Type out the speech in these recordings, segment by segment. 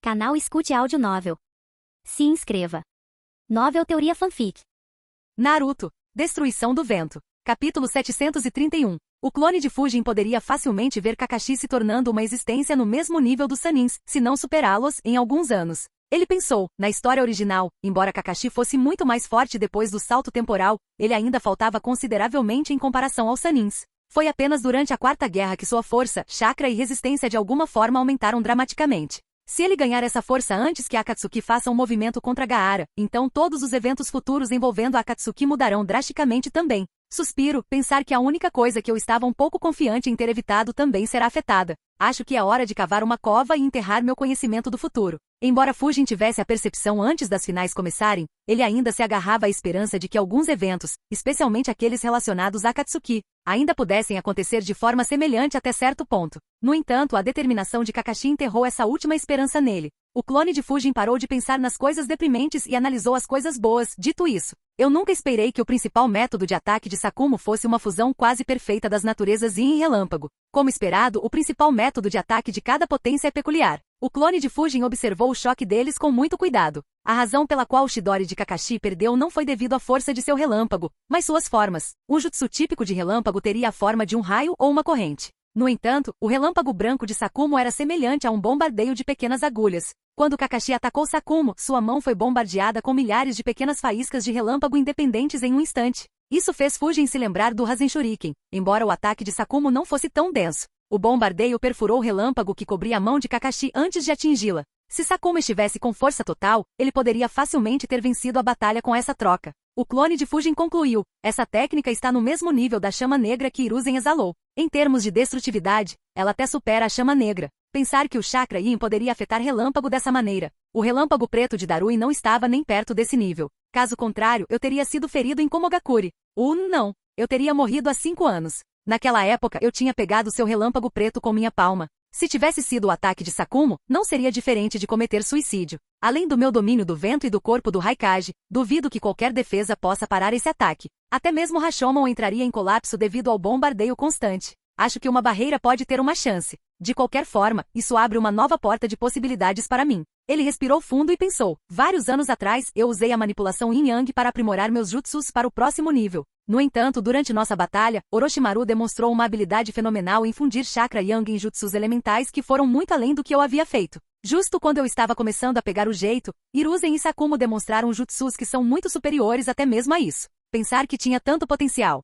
Canal Escute Áudio Novel. Se inscreva. Novel Teoria Fanfic. Naruto, Destruição do Vento. Capítulo 731. O clone de Fujin poderia facilmente ver Kakashi se tornando uma existência no mesmo nível dos Sanins, se não superá-los, em alguns anos. Ele pensou, na história original, embora Kakashi fosse muito mais forte depois do salto temporal, ele ainda faltava consideravelmente em comparação aos Sanins. Foi apenas durante a Quarta Guerra que sua força, chakra e resistência de alguma forma aumentaram dramaticamente. Se ele ganhar essa força antes que Akatsuki faça um movimento contra Gaara, então todos os eventos futuros envolvendo Akatsuki mudarão drasticamente também. Suspiro, pensar que a única coisa que eu estava um pouco confiante em ter evitado também será afetada. Acho que é hora de cavar uma cova e enterrar meu conhecimento do futuro. Embora Fujin tivesse a percepção antes das finais começarem, ele ainda se agarrava à esperança de que alguns eventos, especialmente aqueles relacionados a Akatsuki, ainda pudessem acontecer de forma semelhante até certo ponto. No entanto, a determinação de Kakashi enterrou essa última esperança nele. O clone de Fujin parou de pensar nas coisas deprimentes e analisou as coisas boas. Dito isso, eu nunca esperei que o principal método de ataque de Sakumo fosse uma fusão quase perfeita das naturezas Yin e Relâmpago. Como esperado, o principal método de ataque de cada potência é peculiar. O clone de Fujin observou o choque deles com muito cuidado. A razão pela qual o Chidori de Kakashi perdeu não foi devido à força de seu relâmpago, mas suas formas. Um jutsu típico de relâmpago teria a forma de um raio ou uma corrente. No entanto, o relâmpago branco de Sakumo era semelhante a um bombardeio de pequenas agulhas. Quando Kakashi atacou Sakumo, sua mão foi bombardeada com milhares de pequenas faíscas de relâmpago independentes em um instante. Isso fez Fujin se lembrar do Rasen Shuriken, embora o ataque de Sakumo não fosse tão denso. O bombardeio perfurou o relâmpago que cobria a mão de Kakashi antes de atingi-la. Se Sakumo estivesse com força total, ele poderia facilmente ter vencido a batalha com essa troca. O clone de Fujin concluiu, essa técnica está no mesmo nível da chama negra que Hiruzen exalou. Em termos de destrutividade, ela até supera a chama negra. Pensar que o chakra Yin poderia afetar relâmpago dessa maneira. O relâmpago preto de Darui não estava nem perto desse nível. Caso contrário, eu teria sido ferido em Komogakure. Não. Eu teria morrido há 5 anos. Naquela época, eu tinha pegado seu relâmpago preto com minha palma. Se tivesse sido o ataque de Sakumo, não seria diferente de cometer suicídio. Além do meu domínio do vento e do corpo do Raikage, duvido que qualquer defesa possa parar esse ataque. Até mesmo Rashomon entraria em colapso devido ao bombardeio constante. Acho que uma barreira pode ter uma chance. De qualquer forma, isso abre uma nova porta de possibilidades para mim. Ele respirou fundo e pensou. Vários anos atrás, eu usei a manipulação Yin-Yang para aprimorar meus jutsus para o próximo nível. No entanto, durante nossa batalha, Orochimaru demonstrou uma habilidade fenomenal em fundir chakra Yang em jutsus elementais que foram muito além do que eu havia feito. Justo quando eu estava começando a pegar o jeito, Hiruzen e Sakumo demonstraram jutsus que são muito superiores até mesmo a isso. Pensar que tinha tanto potencial.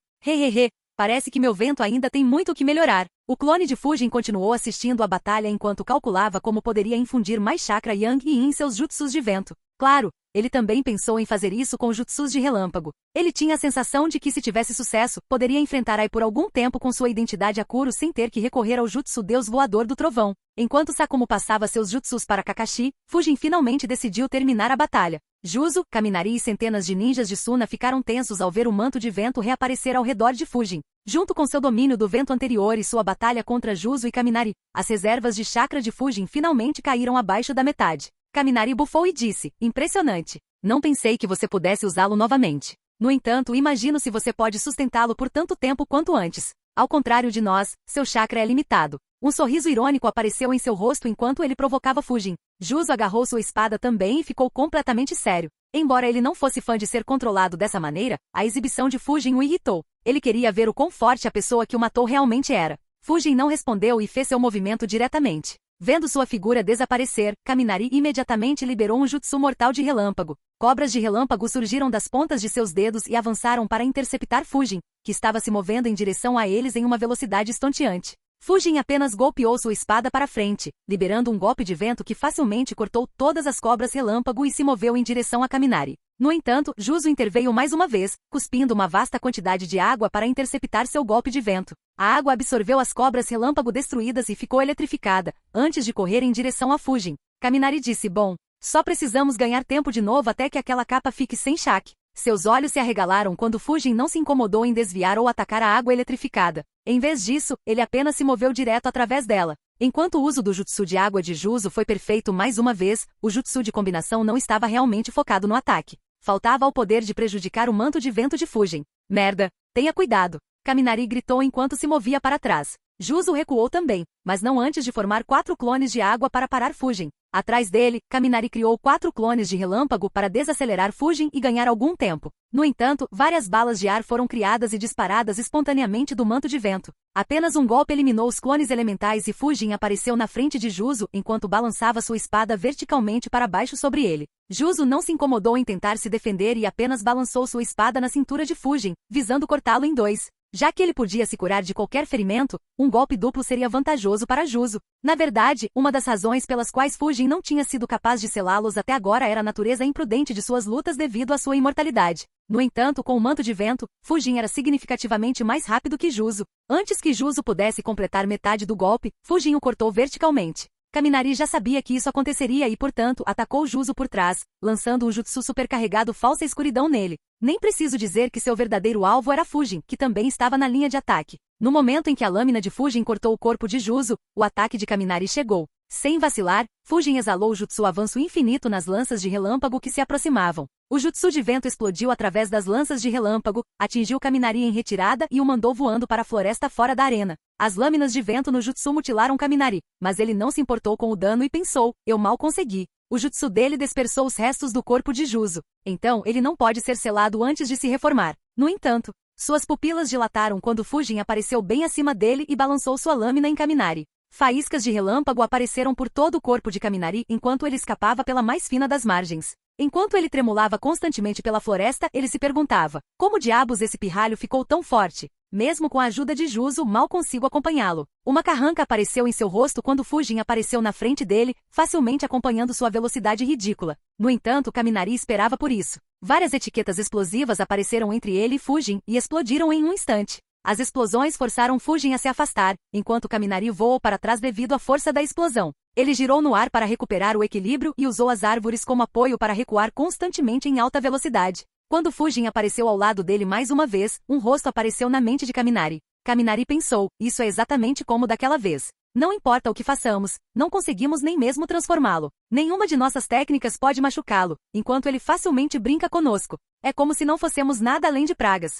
Parece que meu vento ainda tem muito o que melhorar. O clone de Fujin continuou assistindo à batalha enquanto calculava como poderia infundir mais chakra Yang e Yin em seus jutsus de vento. Claro, ele também pensou em fazer isso com jutsus de relâmpago. Ele tinha a sensação de que se tivesse sucesso, poderia enfrentar Ai por algum tempo com sua identidade Akuro sem ter que recorrer ao jutsu Deus Voador do Trovão. Enquanto Sakumo passava seus jutsus para Kakashi, Fujin finalmente decidiu terminar a batalha. Juzo, Kaminari e centenas de ninjas de Suna ficaram tensos ao ver o manto de vento reaparecer ao redor de Fujin. Junto com seu domínio do vento anterior e sua batalha contra Juzo e Kaminari, as reservas de chakra de Fujin finalmente caíram abaixo da metade. Kaminari bufou e disse, impressionante. Não pensei que você pudesse usá-lo novamente. No entanto, imagino se você pode sustentá-lo por tanto tempo quanto antes. Ao contrário de nós, seu chakra é limitado. Um sorriso irônico apareceu em seu rosto enquanto ele provocava Fujin. Juzo agarrou sua espada também e ficou completamente sério. Embora ele não fosse fã de ser controlado dessa maneira, a exibição de Fujin o irritou. Ele queria ver o quão forte a pessoa que o matou realmente era. Fujin não respondeu e fez seu movimento diretamente. Vendo sua figura desaparecer, Kaminari imediatamente liberou um jutsu mortal de relâmpago. Cobras de relâmpago surgiram das pontas de seus dedos e avançaram para interceptar Fujin, que estava se movendo em direção a eles em uma velocidade estonteante. Fujin apenas golpeou sua espada para frente, liberando um golpe de vento que facilmente cortou todas as cobras relâmpago e se moveu em direção a Kaminari. No entanto, Juzo interveio mais uma vez, cuspindo uma vasta quantidade de água para interceptar seu golpe de vento. A água absorveu as cobras relâmpago destruídas e ficou eletrificada, antes de correr em direção a Fujin. Kaminari disse, bom, só precisamos ganhar tempo de novo até que aquela capa fique sem chaque. Seus olhos se arregalaram quando Fujin não se incomodou em desviar ou atacar a água eletrificada. Em vez disso, ele apenas se moveu direto através dela. Enquanto o uso do jutsu de água de Juzo foi perfeito mais uma vez, o jutsu de combinação não estava realmente focado no ataque. Faltava o poder de prejudicar o manto de vento de Fujin. Merda! Tenha cuidado! Kaminari gritou enquanto se movia para trás. Juzo recuou também, mas não antes de formar 4 clones de água para parar Fujin. Atrás dele, Kaminari criou 4 clones de relâmpago para desacelerar Fujin e ganhar algum tempo. No entanto, várias balas de ar foram criadas e disparadas espontaneamente do manto de vento. Apenas um golpe eliminou os clones elementais e Fujin apareceu na frente de Juzo enquanto balançava sua espada verticalmente para baixo sobre ele. Juzo não se incomodou em tentar se defender e apenas balançou sua espada na cintura de Fujin, visando cortá-lo em 2. Já que ele podia se curar de qualquer ferimento, um golpe duplo seria vantajoso para Juzo. Na verdade, uma das razões pelas quais Fujin não tinha sido capaz de selá-los até agora era a natureza imprudente de suas lutas devido à sua imortalidade. No entanto, com o manto de vento, Fujin era significativamente mais rápido que Juzo. Antes que Juzo pudesse completar metade do golpe, Fujin o cortou verticalmente. Kaminari já sabia que isso aconteceria e, portanto, atacou Juzo por trás, lançando um jutsu supercarregado falsa escuridão nele. Nem preciso dizer que seu verdadeiro alvo era Fujin, que também estava na linha de ataque. No momento em que a lâmina de Fujin cortou o corpo de Juzo, o ataque de Kaminari chegou. Sem vacilar, Fujin exalou o jutsu avanço infinito nas lanças de relâmpago que se aproximavam. O jutsu de vento explodiu através das lanças de relâmpago, atingiu Kaminari em retirada e o mandou voando para a floresta fora da arena. As lâminas de vento no jutsu mutilaram Kaminari, mas ele não se importou com o dano e pensou, eu mal consegui. O jutsu dele dispersou os restos do corpo de Juzo. Então, ele não pode ser selado antes de se reformar. No entanto, suas pupilas dilataram quando Fujin apareceu bem acima dele e balançou sua lâmina em Kaminari. Faíscas de relâmpago apareceram por todo o corpo de Kaminari enquanto ele escapava pela mais fina das margens. Enquanto ele tremulava constantemente pela floresta, ele se perguntava, como diabos esse pirralho ficou tão forte? Mesmo com a ajuda de Juzo, mal consigo acompanhá-lo. Uma carranca apareceu em seu rosto quando Fujin apareceu na frente dele, facilmente acompanhando sua velocidade ridícula. No entanto, Kaminari esperava por isso. Várias etiquetas explosivas apareceram entre ele e Fujin e explodiram em um instante. As explosões forçaram Fujin a se afastar, enquanto Kaminari voou para trás devido à força da explosão. Ele girou no ar para recuperar o equilíbrio e usou as árvores como apoio para recuar constantemente em alta velocidade. Quando Fujin apareceu ao lado dele mais uma vez, um rosto apareceu na mente de Kaminari. Kaminari pensou, isso é exatamente como daquela vez. Não importa o que façamos, não conseguimos nem mesmo transformá-lo. Nenhuma de nossas técnicas pode machucá-lo, enquanto ele facilmente brinca conosco. É como se não fossemos nada além de pragas.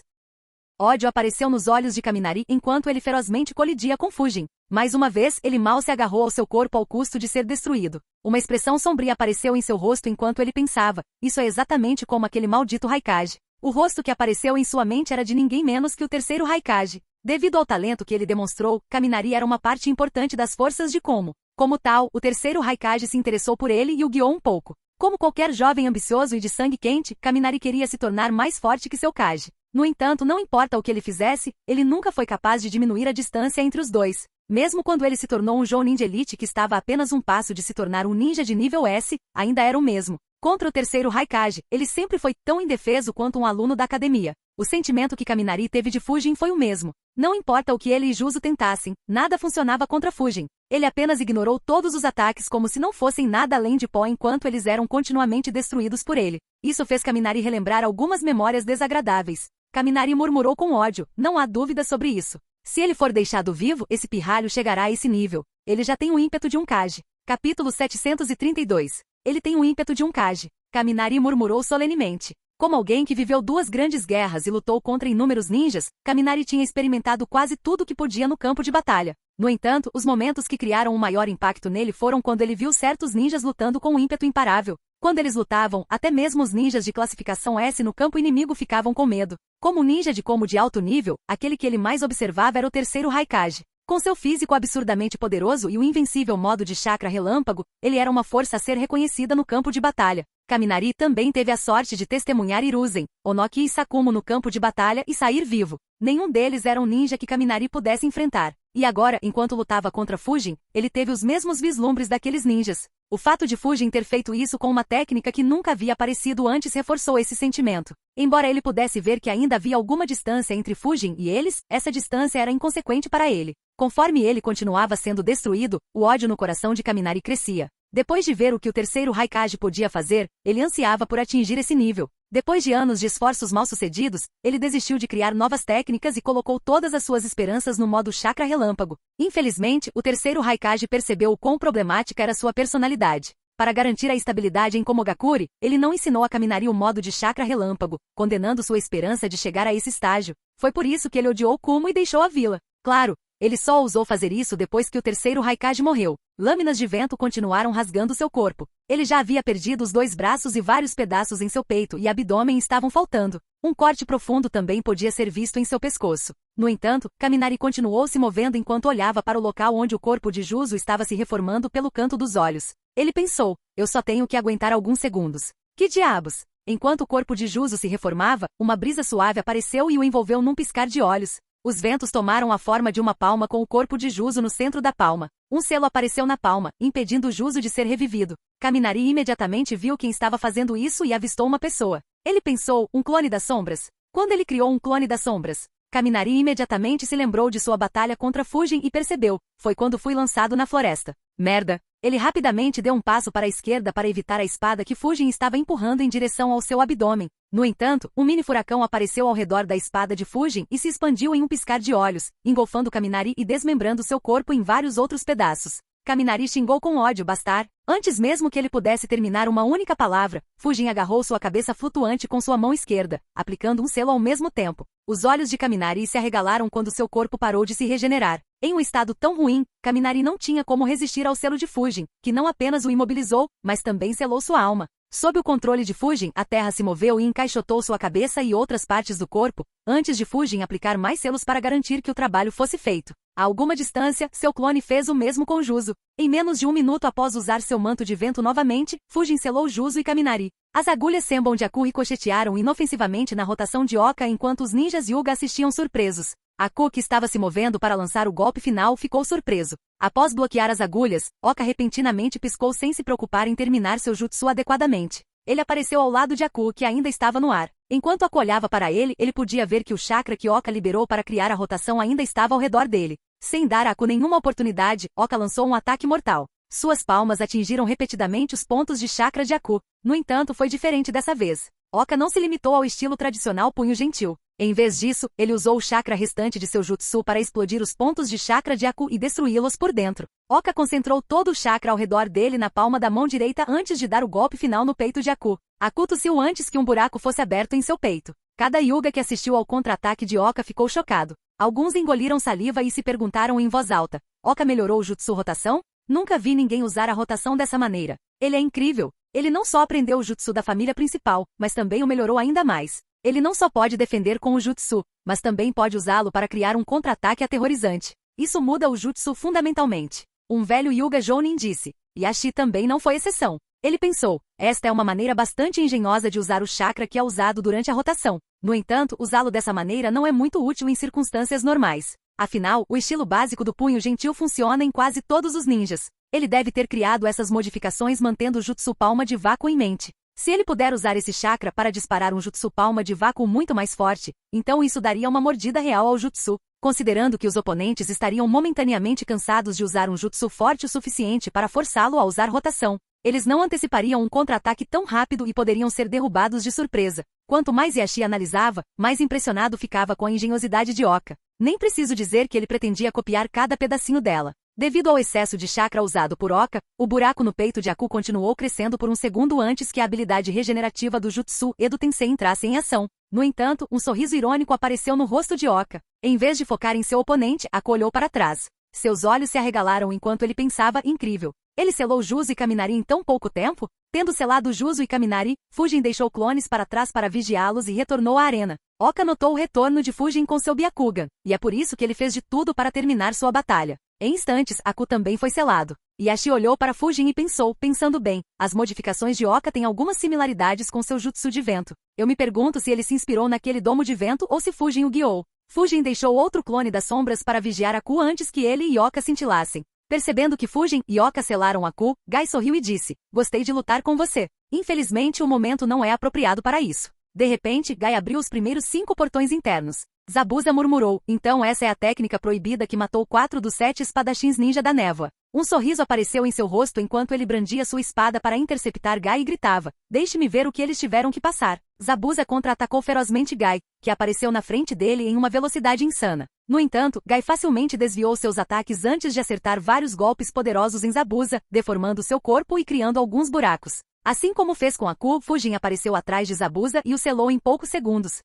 Ódio apareceu nos olhos de Kaminari enquanto ele ferozmente colidia com Fujin. Mais uma vez, ele mal se agarrou ao seu corpo ao custo de ser destruído. Uma expressão sombria apareceu em seu rosto enquanto ele pensava, isso é exatamente como aquele maldito Raikage. O rosto que apareceu em sua mente era de ninguém menos que o terceiro Raikage. Devido ao talento que ele demonstrou, Kaminari era uma parte importante das forças de Komo. Como tal, o terceiro Raikage se interessou por ele e o guiou um pouco. Como qualquer jovem ambicioso e de sangue quente, Kaminari queria se tornar mais forte que seu Kage. No entanto, não importa o que ele fizesse, ele nunca foi capaz de diminuir a distância entre os dois. Mesmo quando ele se tornou um Jonin de elite que estava a apenas um passo de se tornar um ninja de nível S, ainda era o mesmo. Contra o terceiro Raikage, ele sempre foi tão indefeso quanto um aluno da academia. O sentimento que Kaminari teve de Fujin foi o mesmo. Não importa o que ele e Juzo tentassem, nada funcionava contra Fujin. Ele apenas ignorou todos os ataques como se não fossem nada além de pó enquanto eles eram continuamente destruídos por ele. Isso fez Kaminari relembrar algumas memórias desagradáveis. Kaminari murmurou com ódio, não há dúvida sobre isso. Se ele for deixado vivo, esse pirralho chegará a esse nível. Ele já tem o ímpeto de um Kage. Capítulo 732. Ele tem o ímpeto de um Kage. Kaminari murmurou solenemente. Como alguém que viveu 2 grandes guerras e lutou contra inúmeros ninjas, Kaminari tinha experimentado quase tudo o que podia no campo de batalha. No entanto, os momentos que criaram um maior impacto nele foram quando ele viu certos ninjas lutando com um ímpeto imparável. Quando eles lutavam, até mesmo os ninjas de classificação S no campo inimigo ficavam com medo. Como ninja de Komo de alto nível, aquele que ele mais observava era o terceiro Raikage. Com seu físico absurdamente poderoso e o invencível modo de chakra relâmpago, ele era uma força a ser reconhecida no campo de batalha. Kaminari também teve a sorte de testemunhar Hiruzen, Onoki e Sakumo no campo de batalha e sair vivo. Nenhum deles era um ninja que Kaminari pudesse enfrentar. E agora, enquanto lutava contra Fujin, ele teve os mesmos vislumbres daqueles ninjas. O fato de Fujin ter feito isso com uma técnica que nunca havia aparecido antes reforçou esse sentimento. Embora ele pudesse ver que ainda havia alguma distância entre Fujin e eles, essa distância era inconsequente para ele. Conforme ele continuava sendo destruído, o ódio no coração de Kaminari crescia. Depois de ver o que o terceiro Raikage podia fazer, ele ansiava por atingir esse nível. Depois de anos de esforços mal-sucedidos, ele desistiu de criar novas técnicas e colocou todas as suas esperanças no modo chakra relâmpago. Infelizmente, o terceiro Raikage percebeu o quão problemática era sua personalidade. Para garantir a estabilidade em Komogakure, ele não ensinou a Kaminari o modo de chakra relâmpago, condenando sua esperança de chegar a esse estágio. Foi por isso que ele odiou Kumo e deixou a vila. Claro, Ele só ousou fazer isso depois que o terceiro Raikage morreu. Lâminas de vento continuaram rasgando seu corpo. Ele já havia perdido os 2 braços e vários pedaços em seu peito e abdômen estavam faltando. Um corte profundo também podia ser visto em seu pescoço. No entanto, Kaminari continuou se movendo enquanto olhava para o local onde o corpo de Juzo estava se reformando pelo canto dos olhos. Ele pensou, eu só tenho que aguentar alguns segundos. Que diabos? Enquanto o corpo de Juzo se reformava, uma brisa suave apareceu e o envolveu num piscar de olhos. Os ventos tomaram a forma de uma palma com o corpo de Juzo no centro da palma. Um selo apareceu na palma, impedindo Juzo de ser revivido. Kaminari imediatamente viu quem estava fazendo isso e avistou uma pessoa. Ele pensou, um clone das sombras? Quando ele criou um clone das sombras? Kaminari imediatamente se lembrou de sua batalha contra Fujin e percebeu, foi quando fui lançado na floresta. Merda! Ele rapidamente deu um passo para a esquerda para evitar a espada que Fujin estava empurrando em direção ao seu abdômen. No entanto, um mini furacão apareceu ao redor da espada de Fujin e se expandiu em um piscar de olhos, engolfando Kaminari e desmembrando seu corpo em vários outros pedaços. Kaminari xingou com ódio bastar. Antes mesmo que ele pudesse terminar uma única palavra, Fujin agarrou sua cabeça flutuante com sua mão esquerda, aplicando um selo ao mesmo tempo. Os olhos de Kaminari se arregalaram quando seu corpo parou de se regenerar. Em um estado tão ruim, Kaminari não tinha como resistir ao selo de Fujin, que não apenas o imobilizou, mas também selou sua alma. Sob o controle de Fujin, a terra se moveu e encaixotou sua cabeça e outras partes do corpo, antes de Fujin aplicar mais selos para garantir que o trabalho fosse feito. A alguma distância, seu clone fez o mesmo com Juzo. Em menos de 1 minuto após usar seu manto de vento novamente, Fujin selou Juzo e Kaminari. As agulhas Senbon de Aku ricochetearam inofensivamente na rotação de Oka enquanto os ninjas Hyuga assistiam surpresos. Aku, que estava se movendo para lançar o golpe final, ficou surpreso. Após bloquear as agulhas, Oka repentinamente piscou sem se preocupar em terminar seu jutsu adequadamente. Ele apareceu ao lado de Aku, que ainda estava no ar. Enquanto Aku olhava para ele, ele podia ver que o chakra que Oka liberou para criar a rotação ainda estava ao redor dele. Sem dar a Aku nenhuma oportunidade, Oka lançou um ataque mortal. Suas palmas atingiram repetidamente os pontos de chakra de Aku. No entanto, foi diferente dessa vez. Oka não se limitou ao estilo tradicional punho gentil. Em vez disso, ele usou o chakra restante de seu jutsu para explodir os pontos de chakra de Aku e destruí-los por dentro. Oka concentrou todo o chakra ao redor dele na palma da mão direita antes de dar o golpe final no peito de Aku. Aku tossiu antes que um buraco fosse aberto em seu peito. Cada Hyuga que assistiu ao contra-ataque de Oka ficou chocado. Alguns engoliram saliva e se perguntaram em voz alta. Oka melhorou o jutsu rotação? Nunca vi ninguém usar a rotação dessa maneira. Ele é incrível. Ele não só aprendeu o jutsu da família principal, mas também o melhorou ainda mais. Ele não só pode defender com o jutsu, mas também pode usá-lo para criar um contra-ataque aterrorizante. Isso muda o jutsu fundamentalmente. Um velho Hyuga Jounin disse. Yashi também não foi exceção. Ele pensou, esta é uma maneira bastante engenhosa de usar o chakra que é usado durante a rotação. No entanto, usá-lo dessa maneira não é muito útil em circunstâncias normais. Afinal, o estilo básico do punho gentil funciona em quase todos os ninjas. Ele deve ter criado essas modificações mantendo o jutsu palma de vácuo em mente. Se ele puder usar esse chakra para disparar um jutsu palma de vácuo muito mais forte, então isso daria uma mordida real ao jutsu, considerando que os oponentes estariam momentaneamente cansados de usar um jutsu forte o suficiente para forçá-lo a usar rotação. Eles não antecipariam um contra-ataque tão rápido e poderiam ser derrubados de surpresa. Quanto mais Yashi analisava, mais impressionado ficava com a engenhosidade de Oka. Nem preciso dizer que ele pretendia copiar cada pedacinho dela. Devido ao excesso de chakra usado por Oka, o buraco no peito de Aku continuou crescendo por um segundo antes que a habilidade regenerativa do Jutsu Edo Tensei entrasse em ação. No entanto, um sorriso irônico apareceu no rosto de Oka. Em vez de focar em seu oponente, Aku olhou para trás. Seus olhos se arregalaram enquanto ele pensava, incrível. Ele selou Juzo e Kaminari em tão pouco tempo? Tendo selado Juzo e Kaminari, Fujin deixou clones para trás para vigiá-los e retornou à arena. Oka notou o retorno de Fujin com seu Byakugan, e é por isso que ele fez de tudo para terminar sua batalha. Em instantes, Aku também foi selado. Yashi olhou para Fujin e pensou, pensando bem, as modificações de Oka têm algumas similaridades com seu jutsu de vento. Eu me pergunto se ele se inspirou naquele domo de vento ou se Fujin o guiou. Fujin deixou outro clone das sombras para vigiar Aku antes que ele e Oka cintilassem. Percebendo que Fujin e Oka selaram Aku, Gai sorriu e disse, gostei de lutar com você. Infelizmente o momento não é apropriado para isso. De repente, Gai abriu os primeiros 5 portões internos. Zabuza murmurou, então essa é a técnica proibida que matou 4 dos 7 espadachins ninja da névoa. Um sorriso apareceu em seu rosto enquanto ele brandia sua espada para interceptar Gai e gritava, deixe-me ver o que eles tiveram que passar. Zabuza contra-atacou ferozmente Gai, que apareceu na frente dele em uma velocidade insana. No entanto, Gai facilmente desviou seus ataques antes de acertar vários golpes poderosos em Zabuza, deformando seu corpo e criando alguns buracos. Assim como fez com Aku, Fujin apareceu atrás de Zabuza e o selou em poucos segundos.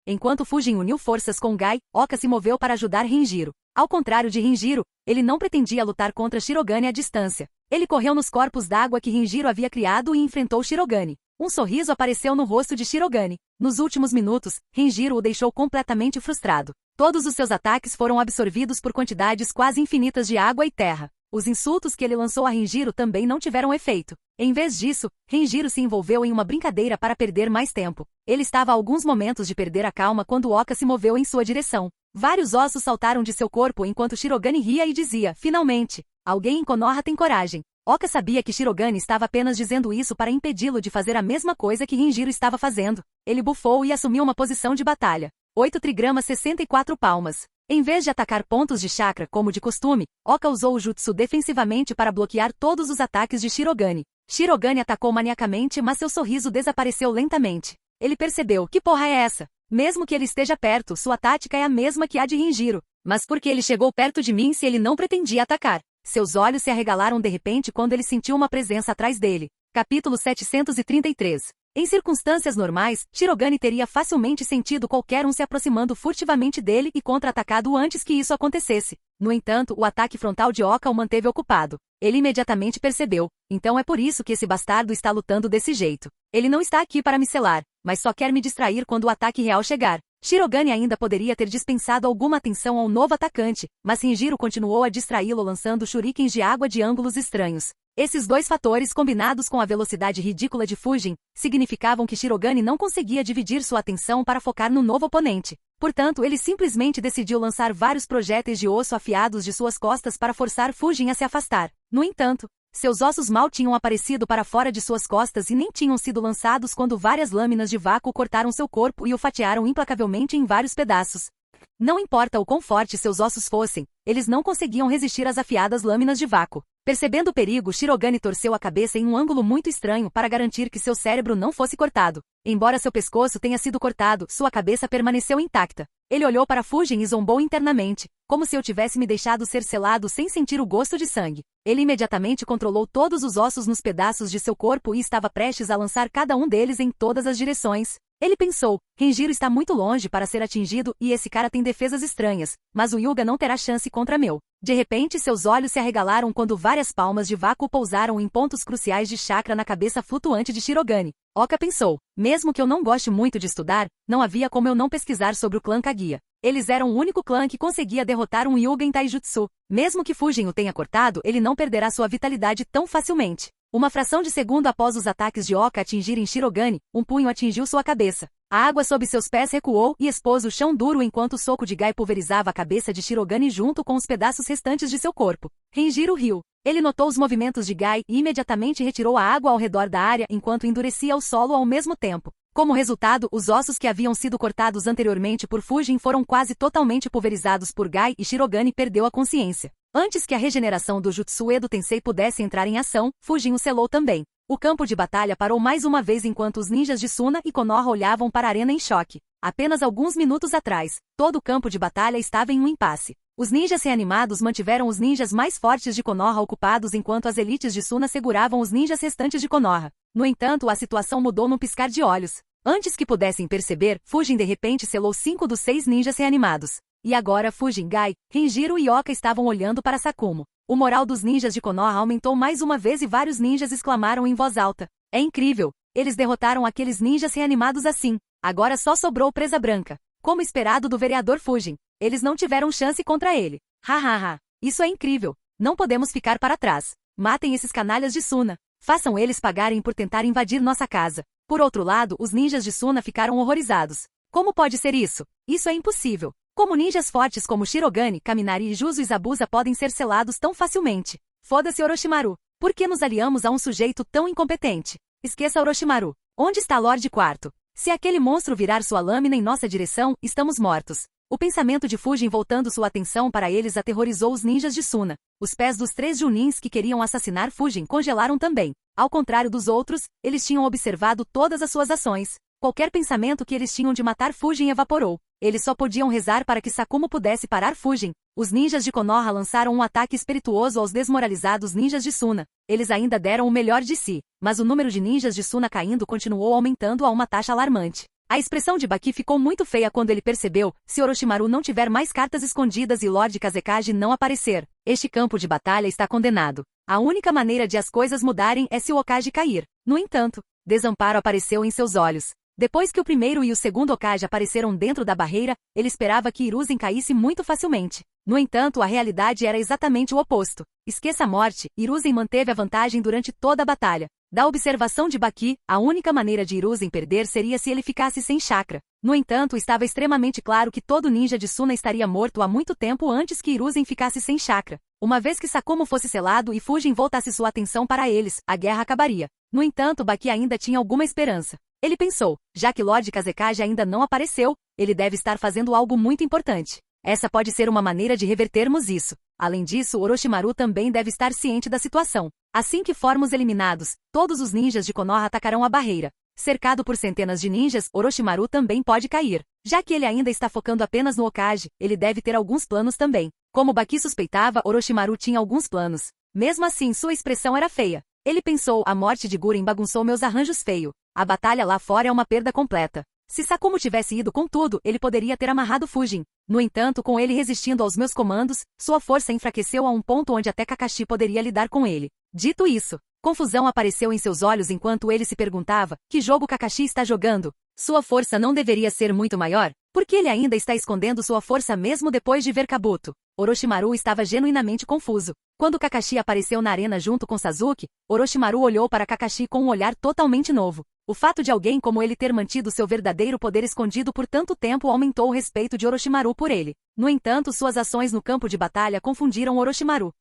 Enquanto Fujin uniu forças com Gai, Oka se moveu para ajudar Renjiro. Ao contrário de Rinjiro, ele não pretendia lutar contra Shirogane à distância. Ele correu nos corpos d'água que Rinjiro havia criado e enfrentou Shirogane. Um sorriso apareceu no rosto de Shirogane. Nos últimos minutos, Rinjiro o deixou completamente frustrado. Todos os seus ataques foram absorvidos por quantidades quase infinitas de água e terra. Os insultos que ele lançou a Rinjiro também não tiveram efeito. Em vez disso, Rinjiro se envolveu em uma brincadeira para perder mais tempo. Ele estava a alguns momentos de perder a calma quando Oka se moveu em sua direção. Vários ossos saltaram de seu corpo enquanto Shirogane ria e dizia, finalmente, alguém em Konoha tem coragem. Oka sabia que Shirogane estava apenas dizendo isso para impedi-lo de fazer a mesma coisa que Rinjiro estava fazendo. Ele bufou e assumiu uma posição de batalha. 8 trigramas 64 palmas. Em vez de atacar pontos de chakra como de costume, Oka usou o jutsu defensivamente para bloquear todos os ataques de Shirogane. Shirogane atacou maniacamente, mas seu sorriso desapareceu lentamente. Ele percebeu, que porra é essa? Mesmo que ele esteja perto, sua tática é a mesma que a de Rinjiro. Mas por que ele chegou perto de mim se ele não pretendia atacar? Seus olhos se arregalaram de repente quando ele sentiu uma presença atrás dele. Capítulo 733. Em circunstâncias normais, Shirogane teria facilmente sentido qualquer um se aproximando furtivamente dele e contra-atacado antes que isso acontecesse. No entanto, o ataque frontal de Oka o manteve ocupado. Ele imediatamente percebeu, então é por isso que esse bastardo está lutando desse jeito. Ele não está aqui para me selar, mas só quer me distrair quando o ataque real chegar. Shirogane ainda poderia ter dispensado alguma atenção ao novo atacante, mas Rinjiro continuou a distraí-lo lançando shurikens de água de ângulos estranhos. Esses dois fatores, combinados com a velocidade ridícula de Fujin, significavam que Shirogane não conseguia dividir sua atenção para focar no novo oponente. Portanto, ele simplesmente decidiu lançar vários projéteis de osso afiados de suas costas para forçar Fujin a se afastar. No entanto, seus ossos mal tinham aparecido para fora de suas costas e nem tinham sido lançados quando várias lâminas de vácuo cortaram seu corpo e o fatiaram implacavelmente em vários pedaços. Não importa o quão fortes seus ossos fossem, eles não conseguiam resistir às afiadas lâminas de vácuo. Percebendo o perigo, Shirogane torceu a cabeça em um ângulo muito estranho para garantir que seu cérebro não fosse cortado. Embora seu pescoço tenha sido cortado, sua cabeça permaneceu intacta. Ele olhou para Fujin e zombou internamente, como se eu tivesse me deixado ser selado sem sentir o gosto de sangue. Ele imediatamente controlou todos os ossos nos pedaços de seu corpo e estava prestes a lançar cada um deles em todas as direções. Ele pensou, Rinjiro está muito longe para ser atingido e esse cara tem defesas estranhas, mas o Hyuga não terá chance contra meu. De repente seus olhos se arregalaram quando várias palmas de vácuo pousaram em pontos cruciais de chakra na cabeça flutuante de Shirogane. Oka pensou, mesmo que eu não goste muito de estudar, não havia como eu não pesquisar sobre o clã Kaguya. Eles eram o único clã que conseguia derrotar um Hyuga em Taijutsu. Mesmo que Fujin o tenha cortado, ele não perderá sua vitalidade tão facilmente. Uma fração de segundo após os ataques de Oka atingirem Shirogane, um punho atingiu sua cabeça. A água sob seus pés recuou e expôs o chão duro enquanto o soco de Gai pulverizava a cabeça de Shirogane junto com os pedaços restantes de seu corpo. Rinjiro riu. Ele notou os movimentos de Gai e imediatamente retirou a água ao redor da área enquanto endurecia o solo ao mesmo tempo. Como resultado, os ossos que haviam sido cortados anteriormente por Fujin foram quase totalmente pulverizados por Gai e Shirogane perdeu a consciência. Antes que a regeneração do Jutsu Edo Tensei pudesse entrar em ação, Fujin o selou também. O campo de batalha parou mais uma vez enquanto os ninjas de Suna e Konoha olhavam para a arena em choque. Apenas alguns minutos atrás, todo o campo de batalha estava em um impasse. Os ninjas reanimados mantiveram os ninjas mais fortes de Konoha ocupados enquanto as elites de Suna seguravam os ninjas restantes de Konoha. No entanto, a situação mudou num piscar de olhos. Antes que pudessem perceber, Fujin de repente selou 5 dos 6 ninjas reanimados. E agora Fujin, Gai, Rinjiro e Oka estavam olhando para Sakumo. O moral dos ninjas de Konoha aumentou mais uma vez e vários ninjas exclamaram em voz alta. É incrível! Eles derrotaram aqueles ninjas reanimados assim. Agora só sobrou Presa Branca. Como esperado do vereador Fujin. Eles não tiveram chance contra ele. Hahaha. Isso é incrível. Não podemos ficar para trás. Matem esses canalhas de Suna. Façam eles pagarem por tentar invadir nossa casa. Por outro lado, os ninjas de Suna ficaram horrorizados. Como pode ser isso? Isso é impossível. Como ninjas fortes como Shirogane, Kaminari e Juzo e Zabuza podem ser selados tão facilmente? Foda-se Orochimaru. Por que nos aliamos a um sujeito tão incompetente? Esqueça Orochimaru. Onde está Lorde Quarto? Se aquele monstro virar sua lâmina em nossa direção, estamos mortos. O pensamento de Fujin voltando sua atenção para eles aterrorizou os ninjas de Suna. Os pés dos 3 Junins que queriam assassinar Fujin congelaram também. Ao contrário dos outros, eles tinham observado todas as suas ações. Qualquer pensamento que eles tinham de matar Fujin evaporou. Eles só podiam rezar para que Sakumo pudesse parar Fujin. Os ninjas de Konoha lançaram um ataque espirituoso aos desmoralizados ninjas de Suna. Eles ainda deram o melhor de si, mas o número de ninjas de Suna caindo continuou aumentando a uma taxa alarmante. A expressão de Baki ficou muito feia quando ele percebeu, se Orochimaru não tiver mais cartas escondidas e Lord Kazekage não aparecer, este campo de batalha está condenado. A única maneira de as coisas mudarem é se o Hokage cair. No entanto, desamparo apareceu em seus olhos. Depois que o primeiro e o segundo Hokage apareceram dentro da barreira, ele esperava que Hiruzen caísse muito facilmente. No entanto, a realidade era exatamente o oposto. Esqueça a morte, Hiruzen manteve a vantagem durante toda a batalha. Da observação de Baki, a única maneira de Hiruzen perder seria se ele ficasse sem chakra. No entanto, estava extremamente claro que todo ninja de Suna estaria morto há muito tempo antes que Hiruzen ficasse sem chakra. Uma vez que Sakumo fosse selado e Fujin voltasse sua atenção para eles, a guerra acabaria. No entanto, Baki ainda tinha alguma esperança. Ele pensou, já que Lord Kazekage ainda não apareceu, ele deve estar fazendo algo muito importante. Essa pode ser uma maneira de revertermos isso. Além disso, Orochimaru também deve estar ciente da situação. Assim que formos eliminados, todos os ninjas de Konoha atacarão a barreira. Cercado por centenas de ninjas, Orochimaru também pode cair. Já que ele ainda está focando apenas no Hokage, ele deve ter alguns planos também. Como Baki suspeitava, Orochimaru tinha alguns planos. Mesmo assim, sua expressão era feia. Ele pensou, a morte de Guren bagunçou meus arranjos feio. A batalha lá fora é uma perda completa. Se Sakumo tivesse ido com tudo, ele poderia ter amarrado Fujin. No entanto, com ele resistindo aos meus comandos, sua força enfraqueceu a um ponto onde até Kakashi poderia lidar com ele. Dito isso, confusão apareceu em seus olhos enquanto ele se perguntava, que jogo Kakashi está jogando? Sua força não deveria ser muito maior? Por que ele ainda está escondendo sua força mesmo depois de ver Kabuto? Orochimaru estava genuinamente confuso. Quando Kakashi apareceu na arena junto com Sasuke, Orochimaru olhou para Kakashi com um olhar totalmente novo. O fato de alguém como ele ter mantido seu verdadeiro poder escondido por tanto tempo aumentou o respeito de Orochimaru por ele. No entanto, suas ações no campo de batalha confundiram Orochimaru.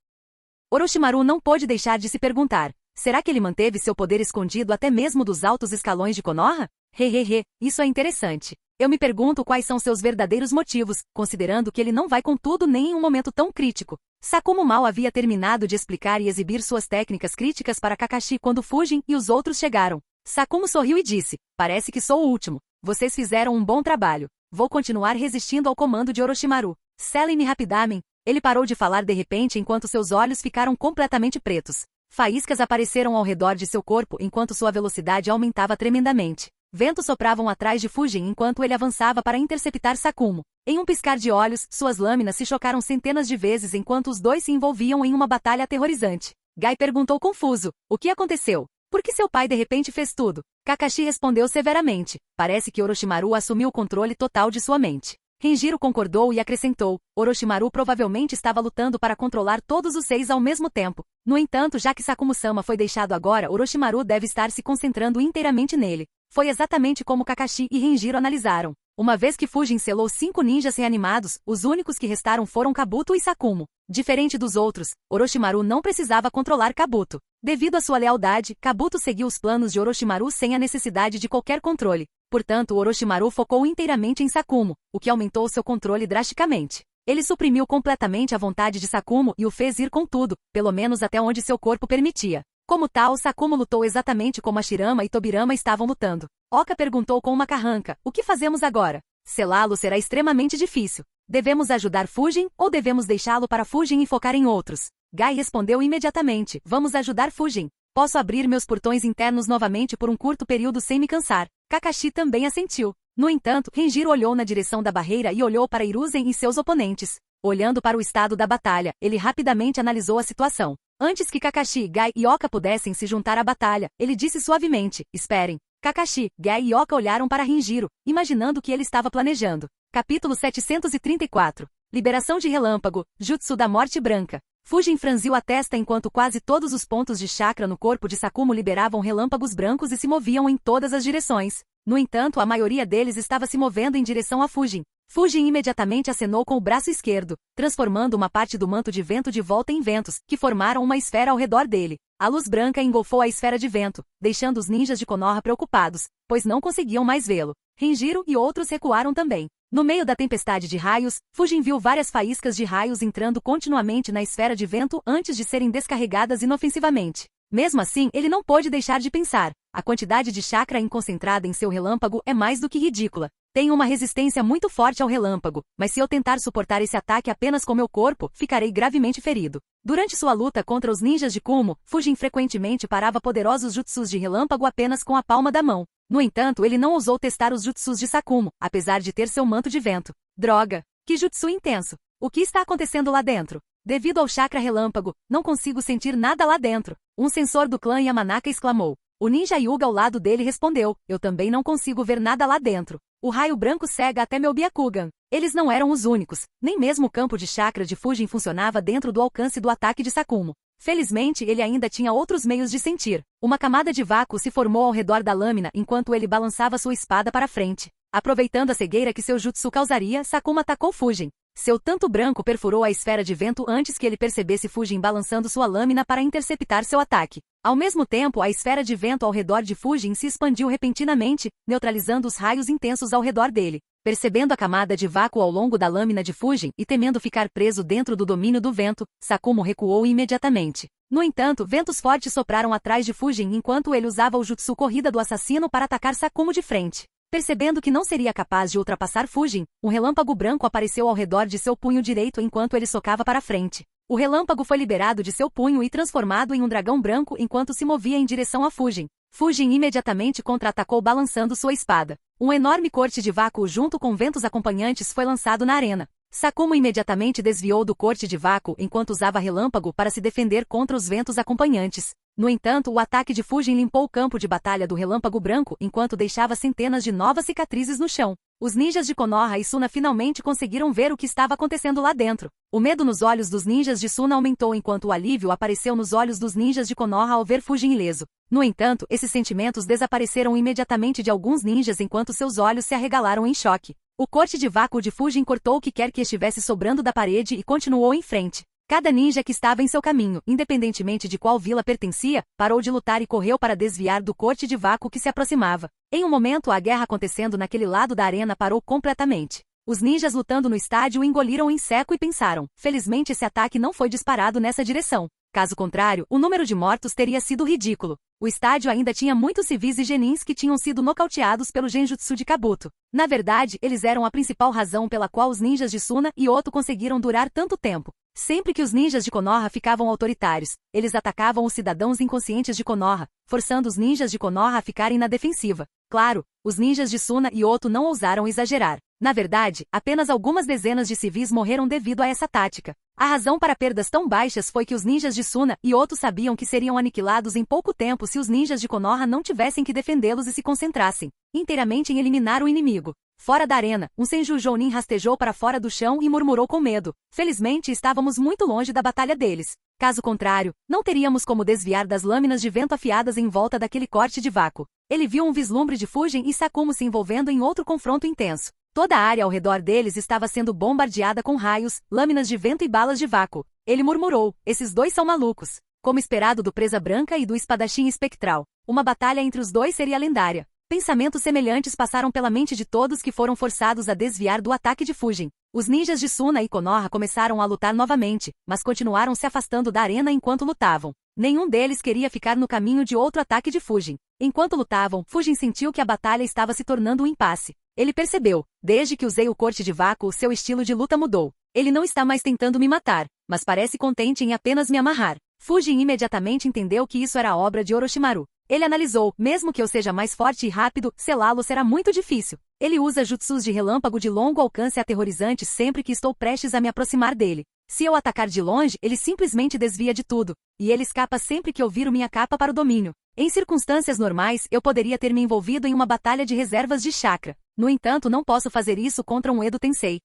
Orochimaru não pôde deixar de se perguntar, será que ele manteve seu poder escondido até mesmo dos altos escalões de Konoha? Hehehe, isso é interessante. Eu me pergunto quais são seus verdadeiros motivos, considerando que ele não vai com tudo nem em um momento tão crítico. Sakumo mal havia terminado de explicar e exibir suas técnicas críticas para Kakashi quando Fujin e os outros chegaram. Sakumo sorriu e disse, parece que sou o último. Vocês fizeram um bom trabalho. Vou continuar resistindo ao comando de Orochimaru. Selem-me rapidamente. Ele parou de falar de repente enquanto seus olhos ficaram completamente pretos. Faíscas apareceram ao redor de seu corpo enquanto sua velocidade aumentava tremendamente. Ventos sopravam atrás de Fujin enquanto ele avançava para interceptar Sakumo. Em um piscar de olhos, suas lâminas se chocaram centenas de vezes enquanto os dois se envolviam em uma batalha aterrorizante. Gai perguntou confuso, o que aconteceu? Por que seu pai de repente fez tudo? Kakashi respondeu severamente, parece que Orochimaru assumiu o controle total de sua mente. Renjiro concordou e acrescentou, Orochimaru provavelmente estava lutando para controlar todos os 6 ao mesmo tempo. No entanto, já que Sakumo-sama foi deixado agora, Orochimaru deve estar se concentrando inteiramente nele. Foi exatamente como Kakashi e Renjiro analisaram. Uma vez que Fujin selou 5 ninjas reanimados, os únicos que restaram foram Kabuto e Sakumo. Diferente dos outros, Orochimaru não precisava controlar Kabuto. Devido à sua lealdade, Kabuto seguiu os planos de Orochimaru sem a necessidade de qualquer controle. Portanto, Orochimaru focou inteiramente em Sakumo, o que aumentou seu controle drasticamente. Ele suprimiu completamente a vontade de Sakumo e o fez ir com tudo, pelo menos até onde seu corpo permitia. Como tal, Sakumo lutou exatamente como Hashirama e Tobirama estavam lutando. Oka perguntou com uma carranca, o que fazemos agora? Selá-lo será extremamente difícil. Devemos ajudar Fujin ou devemos deixá-lo para Fujin e focar em outros? Gai respondeu imediatamente, vamos ajudar Fujin. Posso abrir meus portões internos novamente por um curto período sem me cansar. Kakashi também assentiu. No entanto, Renjiro olhou na direção da barreira e olhou para Hiruzen e seus oponentes. Olhando para o estado da batalha, ele rapidamente analisou a situação. Antes que Kakashi, Gai e Oka pudessem se juntar à batalha, ele disse suavemente, esperem. Kakashi, Gai e Oka olharam para Renjiro, imaginando o que ele estava planejando. Capítulo 734. Liberação de Relâmpago, Jutsu da Morte Branca. Fujin franziu a testa enquanto quase todos os pontos de chakra no corpo de Sakumo liberavam relâmpagos brancos e se moviam em todas as direções. No entanto, a maioria deles estava se movendo em direção a Fujin. Fujin imediatamente acenou com o braço esquerdo, transformando uma parte do manto de vento de volta em ventos, que formaram uma esfera ao redor dele. A luz branca engolfou a esfera de vento, deixando os ninjas de Konoha preocupados, pois não conseguiam mais vê-lo. Renjiro e outros recuaram também. No meio da tempestade de raios, Fujin viu várias faíscas de raios entrando continuamente na esfera de vento antes de serem descarregadas inofensivamente. Mesmo assim, ele não pôde deixar de pensar. A quantidade de chakra concentrada em seu relâmpago é mais do que ridícula. Tenho uma resistência muito forte ao relâmpago, mas se eu tentar suportar esse ataque apenas com meu corpo, ficarei gravemente ferido. Durante sua luta contra os ninjas de Kumo, Fujin frequentemente parava poderosos jutsus de relâmpago apenas com a palma da mão. No entanto, ele não ousou testar os jutsus de Sakumo, apesar de ter seu manto de vento. Droga! Que jutsu intenso! O que está acontecendo lá dentro? Devido ao chakra relâmpago, não consigo sentir nada lá dentro. Um sensor do clã Yamanaka exclamou. O ninja Hyuga ao lado dele respondeu, eu também não consigo ver nada lá dentro. O raio branco cega até meu Byakugan. Eles não eram os únicos, nem mesmo o campo de chakra de Fujin funcionava dentro do alcance do ataque de Sakumo. Felizmente ele ainda tinha outros meios de sentir. Uma camada de vácuo se formou ao redor da lâmina enquanto ele balançava sua espada para frente. Aproveitando a cegueira que seu jutsu causaria, Sakumo atacou Fujin. Seu tanto branco perfurou a esfera de vento antes que ele percebesse Fujin balançando sua lâmina para interceptar seu ataque. Ao mesmo tempo, a esfera de vento ao redor de Fujin se expandiu repentinamente, neutralizando os raios intensos ao redor dele. Percebendo a camada de vácuo ao longo da lâmina de Fujin e temendo ficar preso dentro do domínio do vento, Sakumo recuou imediatamente. No entanto, ventos fortes sopraram atrás de Fujin enquanto ele usava o jutsu corrida do assassino para atacar Sakumo de frente. Percebendo que não seria capaz de ultrapassar Fujin, um relâmpago branco apareceu ao redor de seu punho direito enquanto ele socava para frente. O relâmpago foi liberado de seu punho e transformado em um dragão branco enquanto se movia em direção a Fujin. Fujin imediatamente contra-atacou balançando sua espada. Um enorme corte de vácuo junto com ventos acompanhantes foi lançado na arena. Sakumo imediatamente desviou do corte de vácuo enquanto usava relâmpago para se defender contra os ventos acompanhantes. No entanto, o ataque de Fujin limpou o campo de batalha do relâmpago branco enquanto deixava centenas de novas cicatrizes no chão. Os ninjas de Konoha e Suna finalmente conseguiram ver o que estava acontecendo lá dentro. O medo nos olhos dos ninjas de Suna aumentou enquanto o alívio apareceu nos olhos dos ninjas de Konoha ao ver Fujin ileso. No entanto, esses sentimentos desapareceram imediatamente de alguns ninjas enquanto seus olhos se arregalaram em choque. O corte de vácuo de Fujin cortou o que quer que estivesse sobrando da parede e continuou em frente. Cada ninja que estava em seu caminho, independentemente de qual vila pertencia, parou de lutar e correu para desviar do corte de vácuo que se aproximava. Em um momento, a guerra acontecendo naquele lado da arena parou completamente. Os ninjas lutando no estádio engoliram em seco e pensaram, felizmente esse ataque não foi disparado nessa direção. Caso contrário, o número de mortos teria sido ridículo. O estádio ainda tinha muitos civis e genins que tinham sido nocauteados pelo genjutsu de Kabuto. Na verdade, eles eram a principal razão pela qual os ninjas de Suna e Oto conseguiram durar tanto tempo. Sempre que os ninjas de Konoha ficavam autoritários, eles atacavam os cidadãos inconscientes de Konoha, forçando os ninjas de Konoha a ficarem na defensiva. Claro, os ninjas de Suna e Oto não ousaram exagerar. Na verdade, apenas algumas dezenas de civis morreram devido a essa tática. A razão para perdas tão baixas foi que os ninjas de Suna e Oto sabiam que seriam aniquilados em pouco tempo se os ninjas de Konoha não tivessem que defendê-los e se concentrassem inteiramente em eliminar o inimigo. Fora da arena, um Senju Jounin rastejou para fora do chão e murmurou com medo. Felizmente estávamos muito longe da batalha deles. Caso contrário, não teríamos como desviar das lâminas de vento afiadas em volta daquele corte de vácuo. Ele viu um vislumbre de Fujin e Sakumo se envolvendo em outro confronto intenso. Toda a área ao redor deles estava sendo bombardeada com raios, lâminas de vento e balas de vácuo. Ele murmurou, esses dois são malucos. Como esperado do Presa Branca e do Espadachim Espectral, uma batalha entre os dois seria lendária. Pensamentos semelhantes passaram pela mente de todos que foram forçados a desviar do ataque de Fujin. Os ninjas de Suna e Konoha começaram a lutar novamente, mas continuaram se afastando da arena enquanto lutavam. Nenhum deles queria ficar no caminho de outro ataque de Fujin. Enquanto lutavam, Fujin sentiu que a batalha estava se tornando um impasse. Ele percebeu, desde que usei o corte de vácuo, seu estilo de luta mudou. Ele não está mais tentando me matar, mas parece contente em apenas me amarrar. Fujin imediatamente entendeu que isso era obra de Orochimaru. Ele analisou, mesmo que eu seja mais forte e rápido, selá-lo será muito difícil. Ele usa jutsus de relâmpago de longo alcance aterrorizantes sempre que estou prestes a me aproximar dele. Se eu atacar de longe, ele simplesmente desvia de tudo, e ele escapa sempre que eu viro minha capa para o domínio. Em circunstâncias normais, eu poderia ter me envolvido em uma batalha de reservas de chakra. No entanto, não posso fazer isso contra um Edo Tensei.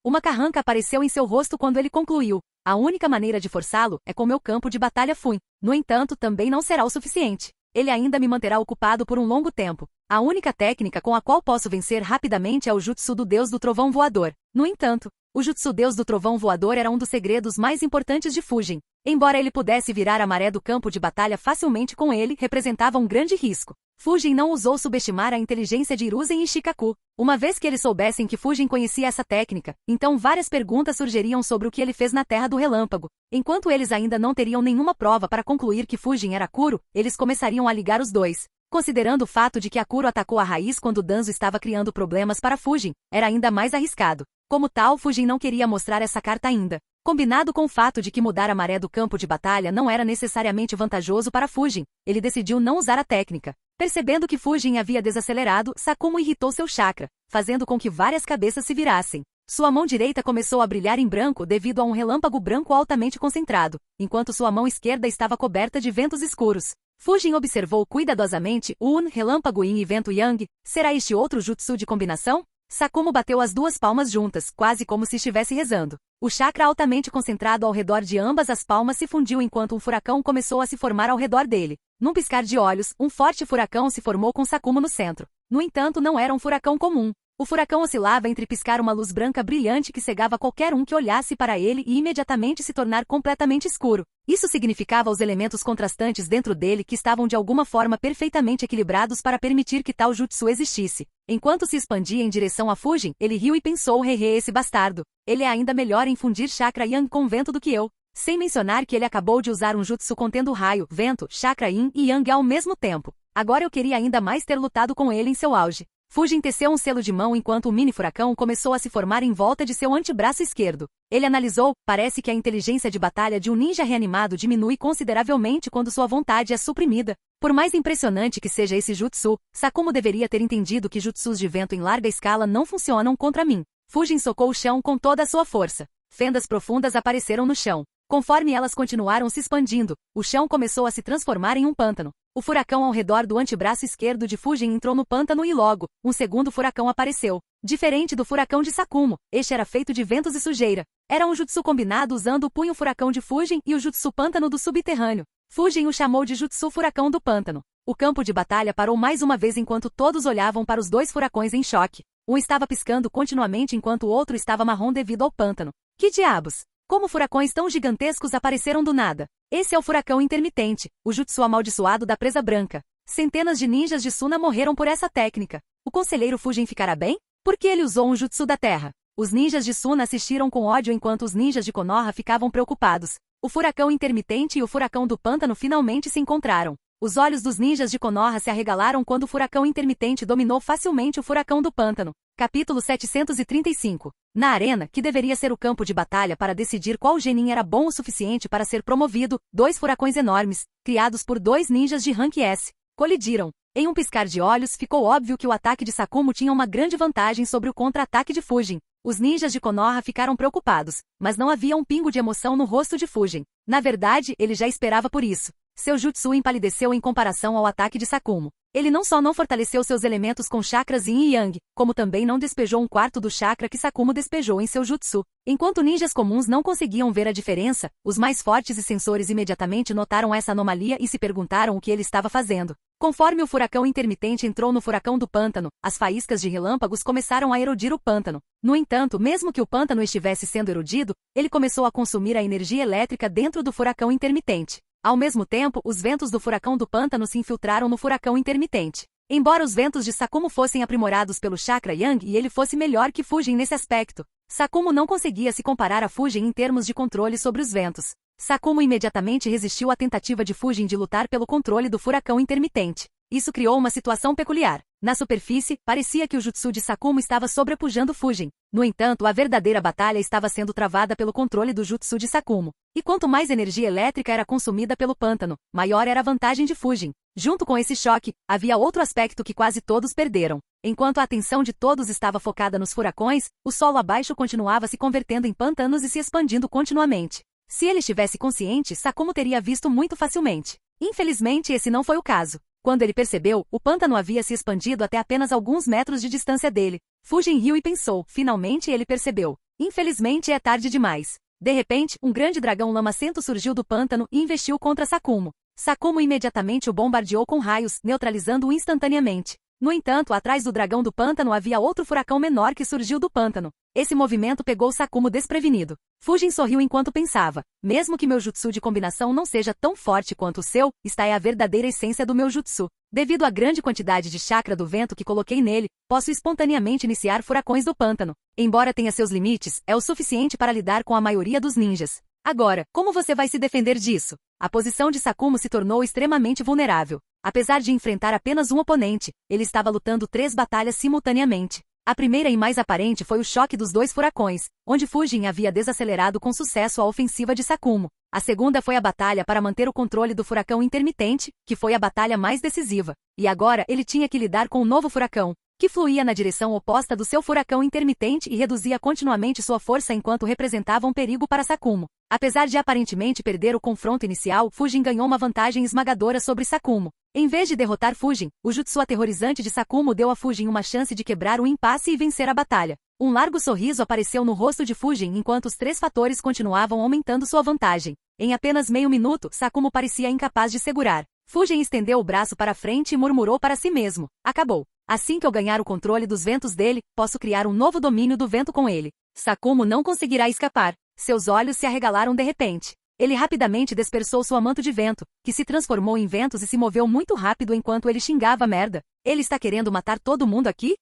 Uma carranca apareceu em seu rosto quando ele concluiu. A única maneira de forçá-lo é com meu campo de batalha Fui. No entanto, também não será o suficiente. Ele ainda me manterá ocupado por um longo tempo. A única técnica com a qual posso vencer rapidamente é o jutsu do Deus do Trovão Voador. No entanto, o jutsu Deus do Trovão Voador era um dos segredos mais importantes de Fujin. Embora ele pudesse virar a maré do campo de batalha facilmente com ele, representava um grande risco. Fujin não ousou subestimar a inteligência de Hiruzen e Shikaku. Uma vez que eles soubessem que Fujin conhecia essa técnica, então várias perguntas surgiriam sobre o que ele fez na Terra do Relâmpago. Enquanto eles ainda não teriam nenhuma prova para concluir que Fujin era Kuro, eles começariam a ligar os dois. Considerando o fato de que a Kuro atacou a raiz quando Danzo estava criando problemas para Fujin, era ainda mais arriscado. Como tal, Fujin não queria mostrar essa carta ainda. Combinado com o fato de que mudar a maré do campo de batalha não era necessariamente vantajoso para Fujin, ele decidiu não usar a técnica. Percebendo que Fujin havia desacelerado, Sakumo irritou seu chakra, fazendo com que várias cabeças se virassem. Sua mão direita começou a brilhar em branco devido a um relâmpago branco altamente concentrado, enquanto sua mão esquerda estava coberta de ventos escuros. Fujin observou cuidadosamente o relâmpago Yin e vento Yang. Será este outro jutsu de combinação? Sakumo bateu as duas palmas juntas, quase como se estivesse rezando. O chakra altamente concentrado ao redor de ambas as palmas se fundiu enquanto um furacão começou a se formar ao redor dele. Num piscar de olhos, um forte furacão se formou com Sakumo no centro. No entanto, não era um furacão comum. O furacão oscilava entre piscar uma luz branca brilhante que cegava qualquer um que olhasse para ele e imediatamente se tornar completamente escuro. Isso significava os elementos contrastantes dentro dele que estavam de alguma forma perfeitamente equilibrados para permitir que tal jutsu existisse. Enquanto se expandia em direção a Fujin, ele riu e pensou: hehe, esse bastardo. Ele é ainda melhor em fundir chakra Yang com vento do que eu. Sem mencionar que ele acabou de usar um jutsu contendo raio, vento, chakra Yin e Yang ao mesmo tempo. Agora eu queria ainda mais ter lutado com ele em seu auge. Fujin teceu um selo de mão enquanto o mini-furacão começou a se formar em volta de seu antebraço esquerdo. Ele analisou: parece que a inteligência de batalha de um ninja reanimado diminui consideravelmente quando sua vontade é suprimida. Por mais impressionante que seja esse jutsu, Sakumo deveria ter entendido que jutsus de vento em larga escala não funcionam contra mim. Fujin socou o chão com toda a sua força. Fendas profundas apareceram no chão. Conforme elas continuaram se expandindo, o chão começou a se transformar em um pântano. O furacão ao redor do antebraço esquerdo de Fujin entrou no pântano e logo, um segundo furacão apareceu. Diferente do furacão de Sakumo, este era feito de ventos e sujeira. Era um jutsu combinado usando o punho furacão de Fujin e o jutsu pântano do subterrâneo. Fujin o chamou de jutsu furacão do pântano. O campo de batalha parou mais uma vez enquanto todos olhavam para os dois furacões em choque. Um estava piscando continuamente enquanto o outro estava marrom devido ao pântano. Que diabos? Como furacões tão gigantescos apareceram do nada? Esse é o furacão intermitente, o jutsu amaldiçoado da presa branca. Centenas de ninjas de Suna morreram por essa técnica. O conselheiro Fujin ficará bem? Por que ele usou um jutsu da terra? Os ninjas de Suna assistiram com ódio enquanto os ninjas de Konoha ficavam preocupados. O furacão intermitente e o furacão do pântano finalmente se encontraram. Os olhos dos ninjas de Konoha se arregalaram quando o furacão intermitente dominou facilmente o furacão do pântano. Capítulo 735. Na arena, que deveria ser o campo de batalha para decidir qual genin era bom o suficiente para ser promovido, dois furacões enormes, criados por dois ninjas de rank S, colidiram. Em um piscar de olhos, ficou óbvio que o ataque de Sakumo tinha uma grande vantagem sobre o contra-ataque de Fujin. Os ninjas de Konoha ficaram preocupados, mas não havia um pingo de emoção no rosto de Fujin. Na verdade, ele já esperava por isso. Seu jutsu empalideceu em comparação ao ataque de Sakumo. Ele não só não fortaleceu seus elementos com chakras Yin e Yang, como também não despejou um quarto do chakra que Sakumo despejou em seu jutsu. Enquanto ninjas comuns não conseguiam ver a diferença, os mais fortes e sensores imediatamente notaram essa anomalia e se perguntaram o que ele estava fazendo. Conforme o furacão intermitente entrou no furacão do pântano, as faíscas de relâmpagos começaram a erodir o pântano. No entanto, mesmo que o pântano estivesse sendo erodido, ele começou a consumir a energia elétrica dentro do furacão intermitente. Ao mesmo tempo, os ventos do furacão do pântano se infiltraram no furacão intermitente. Embora os ventos de Sakumo fossem aprimorados pelo chakra Yang e ele fosse melhor que Fujin nesse aspecto, Sakumo não conseguia se comparar a Fujin em termos de controle sobre os ventos. Sakumo imediatamente resistiu à tentativa de Fujin de lutar pelo controle do furacão intermitente. Isso criou uma situação peculiar. Na superfície, parecia que o jutsu de Sakumo estava sobrepujando Fujin. No entanto, a verdadeira batalha estava sendo travada pelo controle do jutsu de Sakumo. E quanto mais energia elétrica era consumida pelo pântano, maior era a vantagem de Fujin. Junto com esse choque, havia outro aspecto que quase todos perderam. Enquanto a atenção de todos estava focada nos furacões, o solo abaixo continuava se convertendo em pântanos e se expandindo continuamente. Se ele estivesse consciente, Sakumo teria visto muito facilmente. Infelizmente, esse não foi o caso. Quando ele percebeu, o pântano havia se expandido até apenas alguns metros de distância dele. Fujin riu e pensou: finalmente ele percebeu. Infelizmente é tarde demais. De repente, um grande dragão lamacento surgiu do pântano e investiu contra Sakumo. Sakumo imediatamente o bombardeou com raios, neutralizando-o instantaneamente. No entanto, atrás do dragão do pântano havia outro furacão menor que surgiu do pântano. Esse movimento pegou Sakumo desprevenido. Fujin sorriu enquanto pensava: mesmo que meu jutsu de combinação não seja tão forte quanto o seu, esta é a verdadeira essência do meu jutsu. Devido à grande quantidade de chakra do vento que coloquei nele, posso espontaneamente iniciar furacões do pântano. Embora tenha seus limites, é o suficiente para lidar com a maioria dos ninjas. Agora, como você vai se defender disso? A posição de Sakumo se tornou extremamente vulnerável. Apesar de enfrentar apenas um oponente, ele estava lutando 3 batalhas simultaneamente. A primeira e mais aparente foi o choque dos dois furacões, onde Fujin havia desacelerado com sucesso a ofensiva de Sakumo. A segunda foi a batalha para manter o controle do furacão intermitente, que foi a batalha mais decisiva. E agora ele tinha que lidar com o novo furacão, que fluía na direção oposta do seu furacão intermitente e reduzia continuamente sua força enquanto representava um perigo para Sakumo. Apesar de aparentemente perder o confronto inicial, Fujin ganhou uma vantagem esmagadora sobre Sakumo. Em vez de derrotar Fujin, o jutsu aterrorizante de Sakumo deu a Fujin uma chance de quebrar o impasse e vencer a batalha. Um largo sorriso apareceu no rosto de Fujin enquanto os três fatores continuavam aumentando sua vantagem. Em apenas meio minuto, Sakumo parecia incapaz de segurar. Fujin estendeu o braço para frente e murmurou para si mesmo: acabou. Assim que eu ganhar o controle dos ventos dele, posso criar um novo domínio do vento com ele. Sakumo não conseguirá escapar. Seus olhos se arregalaram de repente. Ele rapidamente dispersou sua manto de vento, que se transformou em ventos e se moveu muito rápido enquanto ele xingava merda. Ele está querendo matar todo mundo aqui?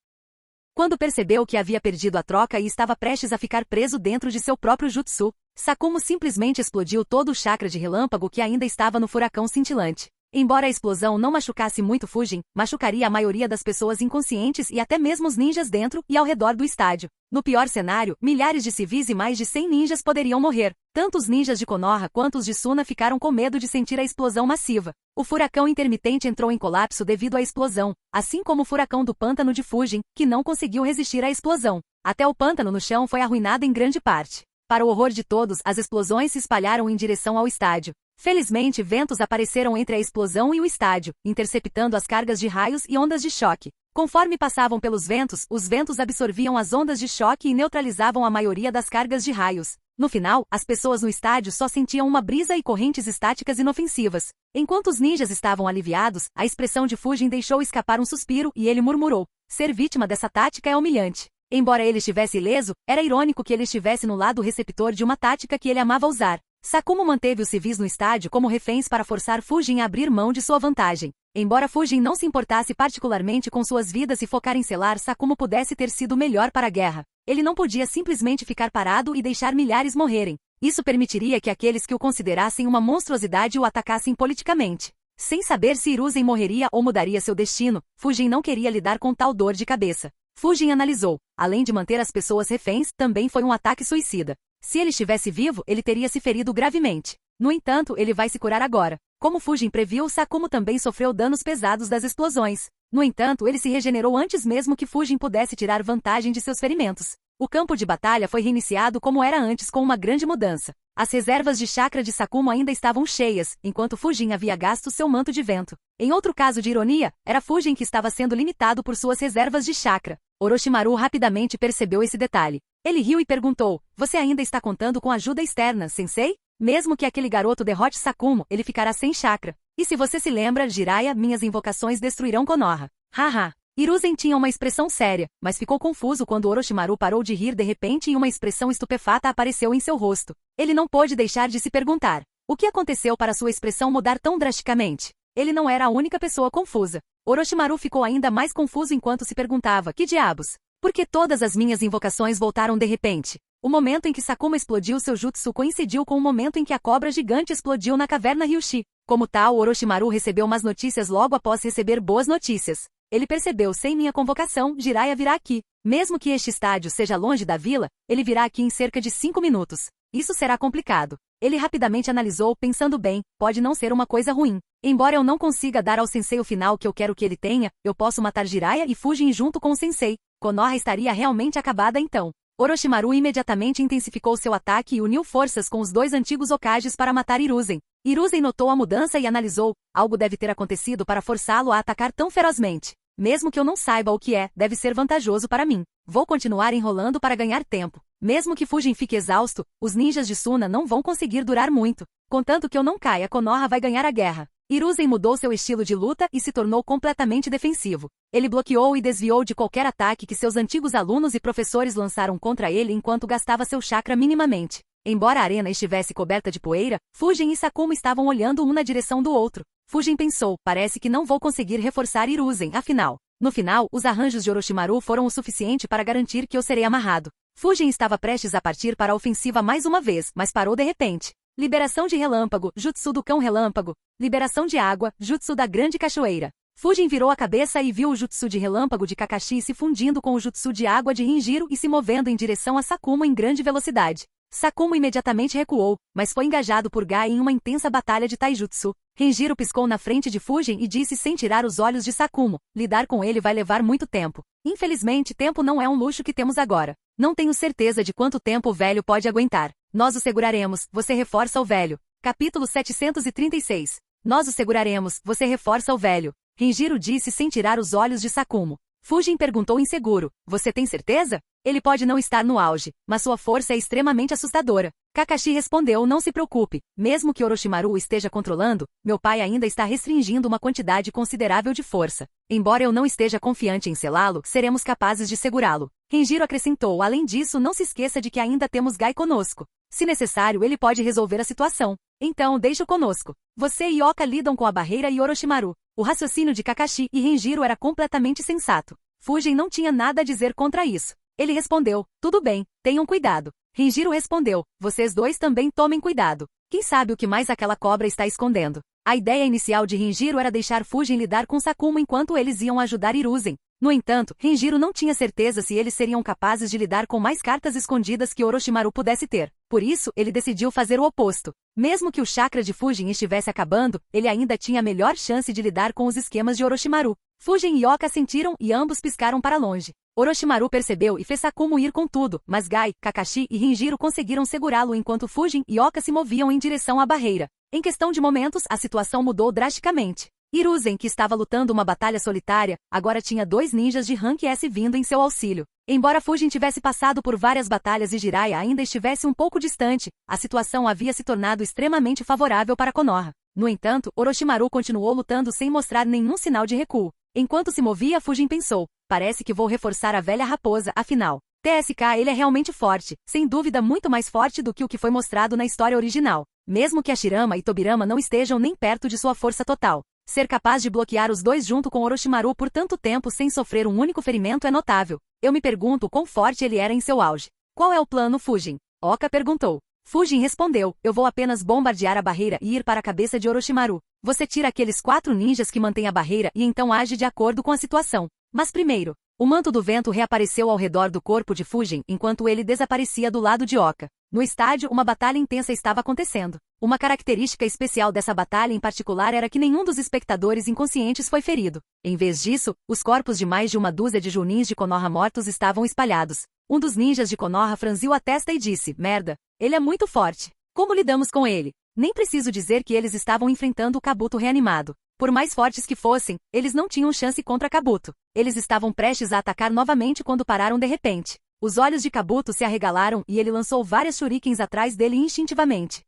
Quando percebeu que havia perdido a troca e estava prestes a ficar preso dentro de seu próprio jutsu, Sakumo simplesmente explodiu todo o chakra de relâmpago que ainda estava no furacão cintilante. Embora a explosão não machucasse muito Fujin, machucaria a maioria das pessoas inconscientes e até mesmo os ninjas dentro e ao redor do estádio. No pior cenário, milhares de civis e mais de 100 ninjas poderiam morrer. Tanto os ninjas de Konoha quanto os de Suna ficaram com medo de sentir a explosão massiva. O furacão intermitente entrou em colapso devido à explosão, assim como o furacão do pântano de Fujin, que não conseguiu resistir à explosão. Até o pântano no chão foi arruinado em grande parte. Para o horror de todos, as explosões se espalharam em direção ao estádio. Felizmente, ventos apareceram entre a explosão e o estádio, interceptando as cargas de raios e ondas de choque. Conforme passavam pelos ventos, os ventos absorviam as ondas de choque e neutralizavam a maioria das cargas de raios. No final, as pessoas no estádio só sentiam uma brisa e correntes estáticas inofensivas. Enquanto os ninjas estavam aliviados, a expressão de Fujin deixou escapar um suspiro e ele murmurou: ser vítima dessa tática é humilhante. Embora ele estivesse ileso, era irônico que ele estivesse no lado receptor de uma tática que ele amava usar. Sakumo manteve os civis no estádio como reféns para forçar Fujin a abrir mão de sua vantagem. Embora Fujin não se importasse particularmente com suas vidas e focar em selar Sakumo pudesse ter sido melhor para a guerra, ele não podia simplesmente ficar parado e deixar milhares morrerem. Isso permitiria que aqueles que o considerassem uma monstruosidade o atacassem politicamente. Sem saber se Hiruzen morreria ou mudaria seu destino, Fujin não queria lidar com tal dor de cabeça. Fujin analisou: além de manter as pessoas reféns, também foi um ataque suicida. Se ele estivesse vivo, ele teria se ferido gravemente. No entanto, ele vai se curar agora. Como Fujin previu, Sakumo também sofreu danos pesados das explosões. No entanto, ele se regenerou antes mesmo que Fujin pudesse tirar vantagem de seus ferimentos. O campo de batalha foi reiniciado como era antes com uma grande mudança. As reservas de chakra de Sakumo ainda estavam cheias, enquanto Fujin havia gasto seu manto de vento. Em outro caso de ironia, era Fujin que estava sendo limitado por suas reservas de chakra. Orochimaru rapidamente percebeu esse detalhe. Ele riu e perguntou: você ainda está contando com ajuda externa, sensei? Mesmo que aquele garoto derrote Sakumo, ele ficará sem chakra. E se você se lembra, Jiraiya, minhas invocações destruirão Konoha. Haha. Hiruzen tinha uma expressão séria, mas ficou confuso quando Orochimaru parou de rir de repente e uma expressão estupefata apareceu em seu rosto. Ele não pôde deixar de se perguntar: o que aconteceu para sua expressão mudar tão drasticamente? Ele não era a única pessoa confusa. Orochimaru ficou ainda mais confuso enquanto se perguntava: que diabos? Por que todas as minhas invocações voltaram de repente? O momento em que Sakumo explodiu seu jutsu coincidiu com o momento em que a cobra gigante explodiu na caverna Ryushi. Como tal, Orochimaru recebeu más notícias logo após receber boas notícias. Ele percebeu: sem minha convocação, Jiraiya virá aqui. Mesmo que este estádio seja longe da vila, ele virá aqui em cerca de 5 minutos. Isso será complicado. Ele rapidamente analisou, pensando bem: pode não ser uma coisa ruim. Embora eu não consiga dar ao sensei o final que eu quero que ele tenha, eu posso matar Jiraiya e Fujin junto com o sensei. Konoha estaria realmente acabada então. Orochimaru imediatamente intensificou seu ataque e uniu forças com os dois antigos Hokages para matar Hiruzen. Hiruzen notou a mudança e analisou: algo deve ter acontecido para forçá-lo a atacar tão ferozmente. Mesmo que eu não saiba o que é, deve ser vantajoso para mim. Vou continuar enrolando para ganhar tempo. Mesmo que Fujin fique exausto, os ninjas de Suna não vão conseguir durar muito. Contanto que eu não caia, Konoha vai ganhar a guerra. Hiruzen mudou seu estilo de luta e se tornou completamente defensivo. Ele bloqueou e desviou de qualquer ataque que seus antigos alunos e professores lançaram contra ele enquanto gastava seu chakra minimamente. Embora a arena estivesse coberta de poeira, Fujin e Sakumo estavam olhando um na direção do outro. Fujin pensou: parece que não vou conseguir reforçar Hiruzen, afinal. No final, os arranjos de Orochimaru foram o suficiente para garantir que eu serei amarrado. Fujin estava prestes a partir para a ofensiva mais uma vez, mas parou de repente. Liberação de relâmpago, jutsu do cão relâmpago. Liberação de água, jutsu da grande cachoeira. Fujin virou a cabeça e viu o jutsu de relâmpago de Kakashi se fundindo com o jutsu de água de Renjiro e se movendo em direção a Sakumo em grande velocidade. Sakumo imediatamente recuou, mas foi engajado por Gai em uma intensa batalha de taijutsu. Renjiro piscou na frente de Fujin e disse sem tirar os olhos de Sakumo: lidar com ele vai levar muito tempo. Infelizmente, tempo não é um luxo que temos agora. Não tenho certeza de quanto tempo o velho pode aguentar. Nós o seguraremos, você reforça o velho. Capítulo 736. Nós o seguraremos, você reforça o velho. Renjiro disse sem tirar os olhos de Sakumo. Fujin perguntou inseguro: você tem certeza? Ele pode não estar no auge, mas sua força é extremamente assustadora. Kakashi respondeu: não se preocupe, mesmo que Orochimaru o esteja controlando, meu pai ainda está restringindo uma quantidade considerável de força. Embora eu não esteja confiante em selá-lo, seremos capazes de segurá-lo. Renjiro acrescentou: além disso, não se esqueça de que ainda temos Gai conosco. Se necessário, ele pode resolver a situação. Então, deixe-o conosco. Você e Oka lidam com a barreira e Orochimaru. O raciocínio de Kakashi e Renjiro era completamente sensato. Fujin não tinha nada a dizer contra isso. Ele respondeu: tudo bem, tenham cuidado. Renjiro respondeu: vocês dois também tomem cuidado. Quem sabe o que mais aquela cobra está escondendo? A ideia inicial de Renjiro era deixar Fujin lidar com Sakumo enquanto eles iam ajudar Hiruzen. No entanto, Renjiro não tinha certeza se eles seriam capazes de lidar com mais cartas escondidas que Orochimaru pudesse ter. Por isso, ele decidiu fazer o oposto. Mesmo que o chakra de Fujin estivesse acabando, ele ainda tinha a melhor chance de lidar com os esquemas de Orochimaru. Fujin e Oka sentiram e ambos piscaram para longe. Orochimaru percebeu e fez Sakumo ir com tudo, mas Gai, Kakashi e Renjiro conseguiram segurá-lo enquanto Fujin e Oka se moviam em direção à barreira. Em questão de momentos, a situação mudou drasticamente. Hiruzen, que estava lutando uma batalha solitária, agora tinha 2 ninjas de rank S vindo em seu auxílio. Embora Fujin tivesse passado por várias batalhas e Jiraiya ainda estivesse um pouco distante, a situação havia se tornado extremamente favorável para Konoha. No entanto, Orochimaru continuou lutando sem mostrar nenhum sinal de recuo. Enquanto se movia, Fujin pensou: parece que vou reforçar a velha raposa, afinal. TSK, ele é realmente forte, sem dúvida muito mais forte do que o que foi mostrado na história original. Mesmo que Hashirama e Tobirama não estejam nem perto de sua força total. Ser capaz de bloquear os dois junto com Orochimaru por tanto tempo sem sofrer um único ferimento é notável. Eu me pergunto quão forte ele era em seu auge. Qual é o plano, Fujin? Oka perguntou. Fujin respondeu: eu vou apenas bombardear a barreira e ir para a cabeça de Orochimaru. Você tira aqueles 4 ninjas que mantêm a barreira e então age de acordo com a situação. Mas primeiro, o manto do vento reapareceu ao redor do corpo de Fujin enquanto ele desaparecia do lado de Oka. No estádio, uma batalha intensa estava acontecendo. Uma característica especial dessa batalha em particular era que nenhum dos espectadores inconscientes foi ferido. Em vez disso, os corpos de mais de uma dúzia de Junins de Konoha mortos estavam espalhados. Um dos ninjas de Konoha franziu a testa e disse: merda, ele é muito forte. Como lidamos com ele? Nem preciso dizer que eles estavam enfrentando o Kabuto reanimado. Por mais fortes que fossem, eles não tinham chance contra Kabuto. Eles estavam prestes a atacar novamente quando pararam de repente. Os olhos de Kabuto se arregalaram e ele lançou várias shurikens atrás dele instintivamente.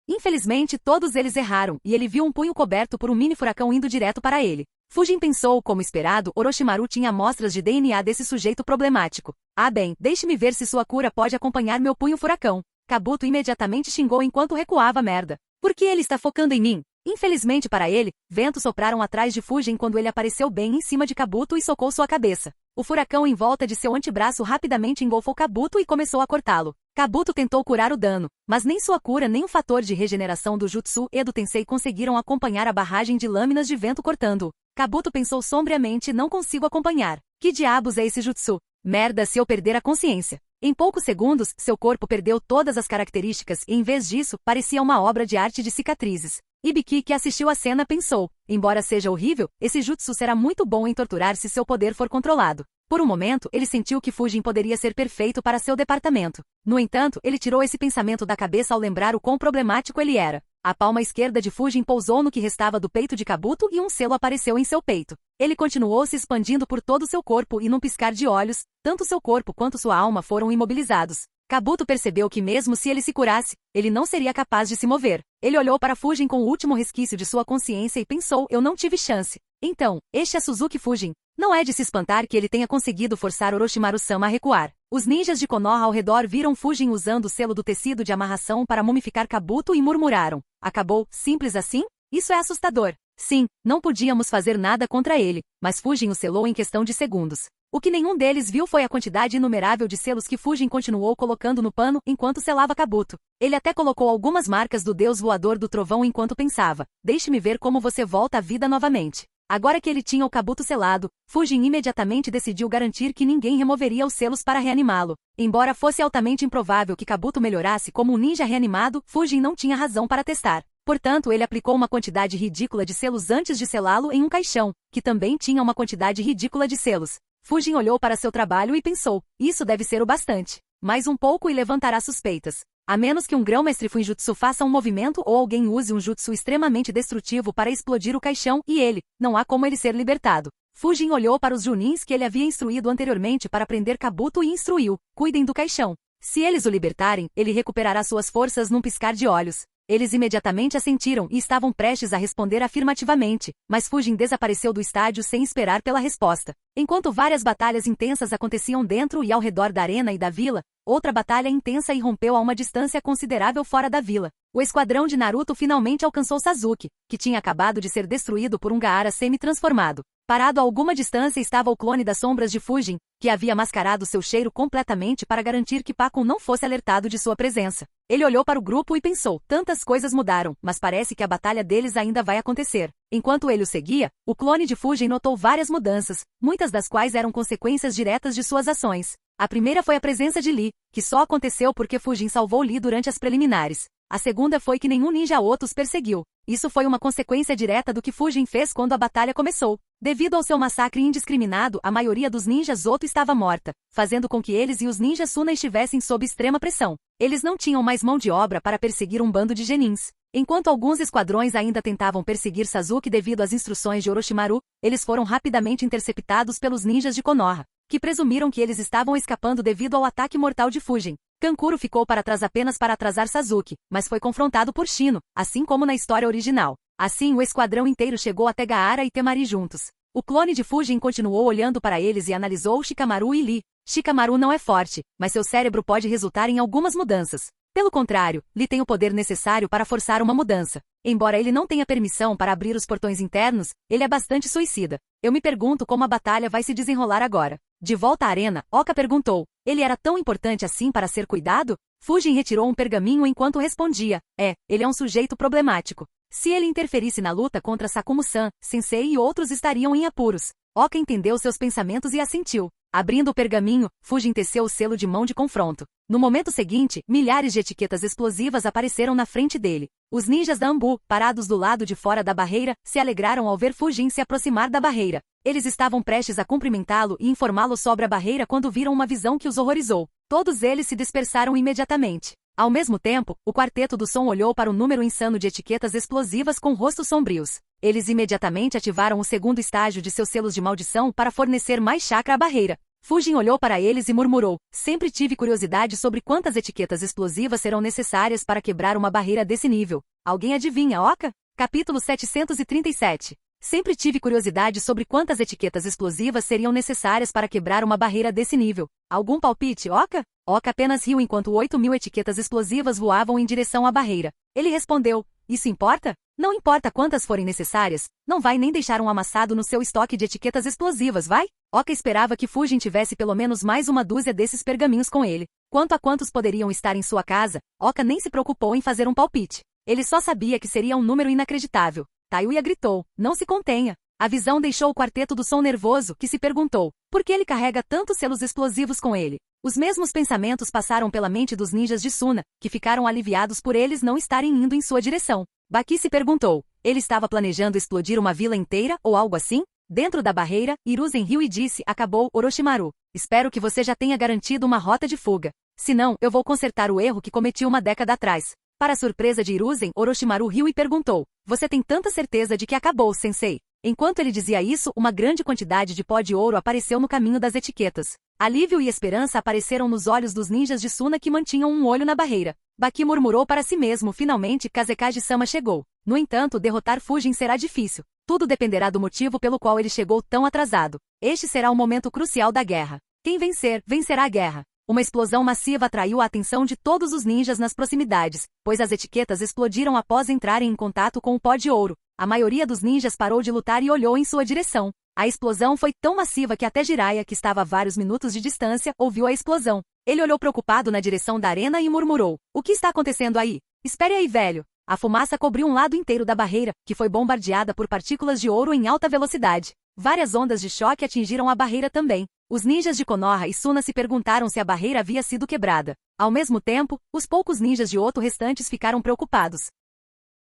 Infelizmente, todos eles erraram e ele viu um punho coberto por um mini furacão indo direto para ele. Fujin pensou: como esperado, Orochimaru tinha amostras de DNA desse sujeito problemático. Ah bem, deixe-me ver se sua cura pode acompanhar meu punho furacão. Kabuto imediatamente xingou enquanto recuava: merda. Por que ele está focando em mim? Infelizmente para ele, ventos sopraram atrás de Fujin quando ele apareceu bem em cima de Kabuto e socou sua cabeça. O furacão em volta de seu antebraço rapidamente engolfou Kabuto e começou a cortá-lo. Kabuto tentou curar o dano, mas nem sua cura nem o fator de regeneração do Jutsu e do Tensei conseguiram acompanhar a barragem de lâminas de vento cortando-o. Kabuto pensou sombriamente: não consigo acompanhar. Que diabos é esse Jutsu? Merda, se eu perder a consciência. Em poucos segundos, seu corpo perdeu todas as características e, em vez disso, parecia uma obra de arte de cicatrizes. Ibiki, que assistiu à cena, pensou: embora seja horrível, esse jutsu será muito bom em torturar se seu poder for controlado. Por um momento, ele sentiu que Fujin poderia ser perfeito para seu departamento. No entanto, ele tirou esse pensamento da cabeça ao lembrar o quão problemático ele era. A palma esquerda de Fujin pousou no que restava do peito de Kabuto e um selo apareceu em seu peito. Ele continuou se expandindo por todo seu corpo e num piscar de olhos, tanto seu corpo quanto sua alma foram imobilizados. Kabuto percebeu que mesmo se ele se curasse, ele não seria capaz de se mover. Ele olhou para Fujin com o último resquício de sua consciência e pensou: eu não tive chance. Então, este é Suzuki Fujin. Não é de se espantar que ele tenha conseguido forçar Orochimaru-sama a recuar. Os ninjas de Konoha ao redor viram Fujin usando o selo do tecido de amarração para mumificar Kabuto e murmuraram: acabou, simples assim? Isso é assustador. Sim, não podíamos fazer nada contra ele, mas Fujin o selou em questão de segundos. O que nenhum deles viu foi a quantidade inumerável de selos que Fujin continuou colocando no pano enquanto selava Kabuto. Ele até colocou algumas marcas do deus voador do trovão enquanto pensava: deixe-me ver como você volta à vida novamente. Agora que ele tinha o Kabuto selado, Fujin imediatamente decidiu garantir que ninguém removeria os selos para reanimá-lo. Embora fosse altamente improvável que Kabuto melhorasse como um ninja reanimado, Fujin não tinha razão para testar. Portanto, ele aplicou uma quantidade ridícula de selos antes de selá-lo em um caixão, que também tinha uma quantidade ridícula de selos. Fujin olhou para seu trabalho e pensou, isso deve ser o bastante. Mais um pouco e levantará suspeitas. A menos que um grão-mestre Fuinjutsu faça um movimento ou alguém use um jutsu extremamente destrutivo para explodir o caixão e não há como ele ser libertado. Fujin olhou para os Junins que ele havia instruído anteriormente para prender Kabuto e instruiu, cuidem do caixão. Se eles o libertarem, ele recuperará suas forças num piscar de olhos. Eles imediatamente assentiram e estavam prestes a responder afirmativamente, mas Fujin desapareceu do estádio sem esperar pela resposta. Enquanto várias batalhas intensas aconteciam dentro e ao redor da arena e da vila, outra batalha intensa irrompeu a uma distância considerável fora da vila. O esquadrão de Naruto finalmente alcançou Sasuke, que tinha acabado de ser destruído por um Gaara semi-transformado. Parado a alguma distância estava o clone das sombras de Fujin, que havia mascarado seu cheiro completamente para garantir que Pakun não fosse alertado de sua presença. Ele olhou para o grupo e pensou, tantas coisas mudaram, mas parece que a batalha deles ainda vai acontecer. Enquanto ele o seguia, o clone de Fujin notou várias mudanças, muitas das quais eram consequências diretas de suas ações. A primeira foi a presença de Lee, que só aconteceu porque Fujin salvou Lee durante as preliminares. A segunda foi que nenhum ninja Oto os perseguiu. Isso foi uma consequência direta do que Fujin fez quando a batalha começou. Devido ao seu massacre indiscriminado, a maioria dos ninjas Oto estava morta, fazendo com que eles e os ninjas Suna estivessem sob extrema pressão. Eles não tinham mais mão de obra para perseguir um bando de genins. Enquanto alguns esquadrões ainda tentavam perseguir Sasuke devido às instruções de Orochimaru, eles foram rapidamente interceptados pelos ninjas de Konoha, que presumiram que eles estavam escapando devido ao ataque mortal de Fujin. Kankuro ficou para trás apenas para atrasar Sasuke, mas foi confrontado por Shino, assim como na história original. Assim, o esquadrão inteiro chegou até Gaara e Temari juntos. O clone de Fujin continuou olhando para eles e analisou Shikamaru e Lee. Shikamaru não é forte, mas seu cérebro pode resultar em algumas mudanças. Pelo contrário, Lee tem o poder necessário para forçar uma mudança. Embora ele não tenha permissão para abrir os portões internos, ele é bastante suicida. Eu me pergunto como a batalha vai se desenrolar agora. De volta à arena, Oka perguntou, ele era tão importante assim para ser cuidado? Fujin retirou um pergaminho enquanto respondia, ele é um sujeito problemático. Se ele interferisse na luta contra Sakumo-san, Sensei e outros estariam em apuros. Oka entendeu seus pensamentos e assentiu. Abrindo o pergaminho, Fujin teceu o selo de mão de confronto. No momento seguinte, milhares de etiquetas explosivas apareceram na frente dele. Os ninjas da Anbu, parados do lado de fora da barreira, se alegraram ao ver Fujin se aproximar da barreira. Eles estavam prestes a cumprimentá-lo e informá-lo sobre a barreira quando viram uma visão que os horrorizou. Todos eles se dispersaram imediatamente. Ao mesmo tempo, o quarteto do som olhou para o número insano de etiquetas explosivas com rostos sombrios. Eles imediatamente ativaram o segundo estágio de seus selos de maldição para fornecer mais chakra à barreira. Fujin olhou para eles e murmurou, sempre tive curiosidade sobre quantas etiquetas explosivas serão necessárias para quebrar uma barreira desse nível. Alguém adivinha, Oka? Capítulo 737. Sempre tive curiosidade sobre quantas etiquetas explosivas seriam necessárias para quebrar uma barreira desse nível. Algum palpite, Oka? Oka apenas riu enquanto 8.000 etiquetas explosivas voavam em direção à barreira. Ele respondeu, isso importa? Não importa quantas forem necessárias, não vai nem deixar um amassado no seu estoque de etiquetas explosivas, vai? Oka esperava que Fujin tivesse pelo menos mais uma dúzia desses pergaminhos com ele. Quanto a quantos poderiam estar em sua casa, Oka nem se preocupou em fazer um palpite. Ele só sabia que seria um número inacreditável. Taiuya gritou, não se contenha. A visão deixou o quarteto do som nervoso, que se perguntou, por que ele carrega tantos selos explosivos com ele? Os mesmos pensamentos passaram pela mente dos ninjas de Suna, que ficaram aliviados por eles não estarem indo em sua direção. Baki se perguntou, ele estava planejando explodir uma vila inteira ou algo assim? Dentro da barreira, Hiruzen riu e disse, acabou, Orochimaru. Espero que você já tenha garantido uma rota de fuga. Senão, eu vou consertar o erro que cometi uma década atrás. Para a surpresa de Hiruzen, Orochimaru riu e perguntou, você tem tanta certeza de que acabou, sensei? Enquanto ele dizia isso, uma grande quantidade de pó de ouro apareceu no caminho das etiquetas. Alívio e esperança apareceram nos olhos dos ninjas de Suna que mantinham um olho na barreira. Baki murmurou para si mesmo, finalmente Kazekage-sama chegou. No entanto, derrotar Fujin será difícil. Tudo dependerá do motivo pelo qual ele chegou tão atrasado. Este será o momento crucial da guerra. Quem vencer, vencerá a guerra. Uma explosão massiva atraiu a atenção de todos os ninjas nas proximidades, pois as etiquetas explodiram após entrarem em contato com o pó de ouro. A maioria dos ninjas parou de lutar e olhou em sua direção. A explosão foi tão massiva que até Jiraiya, que estava a vários minutos de distância, ouviu a explosão. Ele olhou preocupado na direção da arena e murmurou, o que está acontecendo aí? Espere aí, velho. A fumaça cobriu um lado inteiro da barreira, que foi bombardeada por partículas de ouro em alta velocidade. Várias ondas de choque atingiram a barreira também. Os ninjas de Konoha e Suna se perguntaram se a barreira havia sido quebrada. Ao mesmo tempo, os poucos ninjas de Oto restantes ficaram preocupados.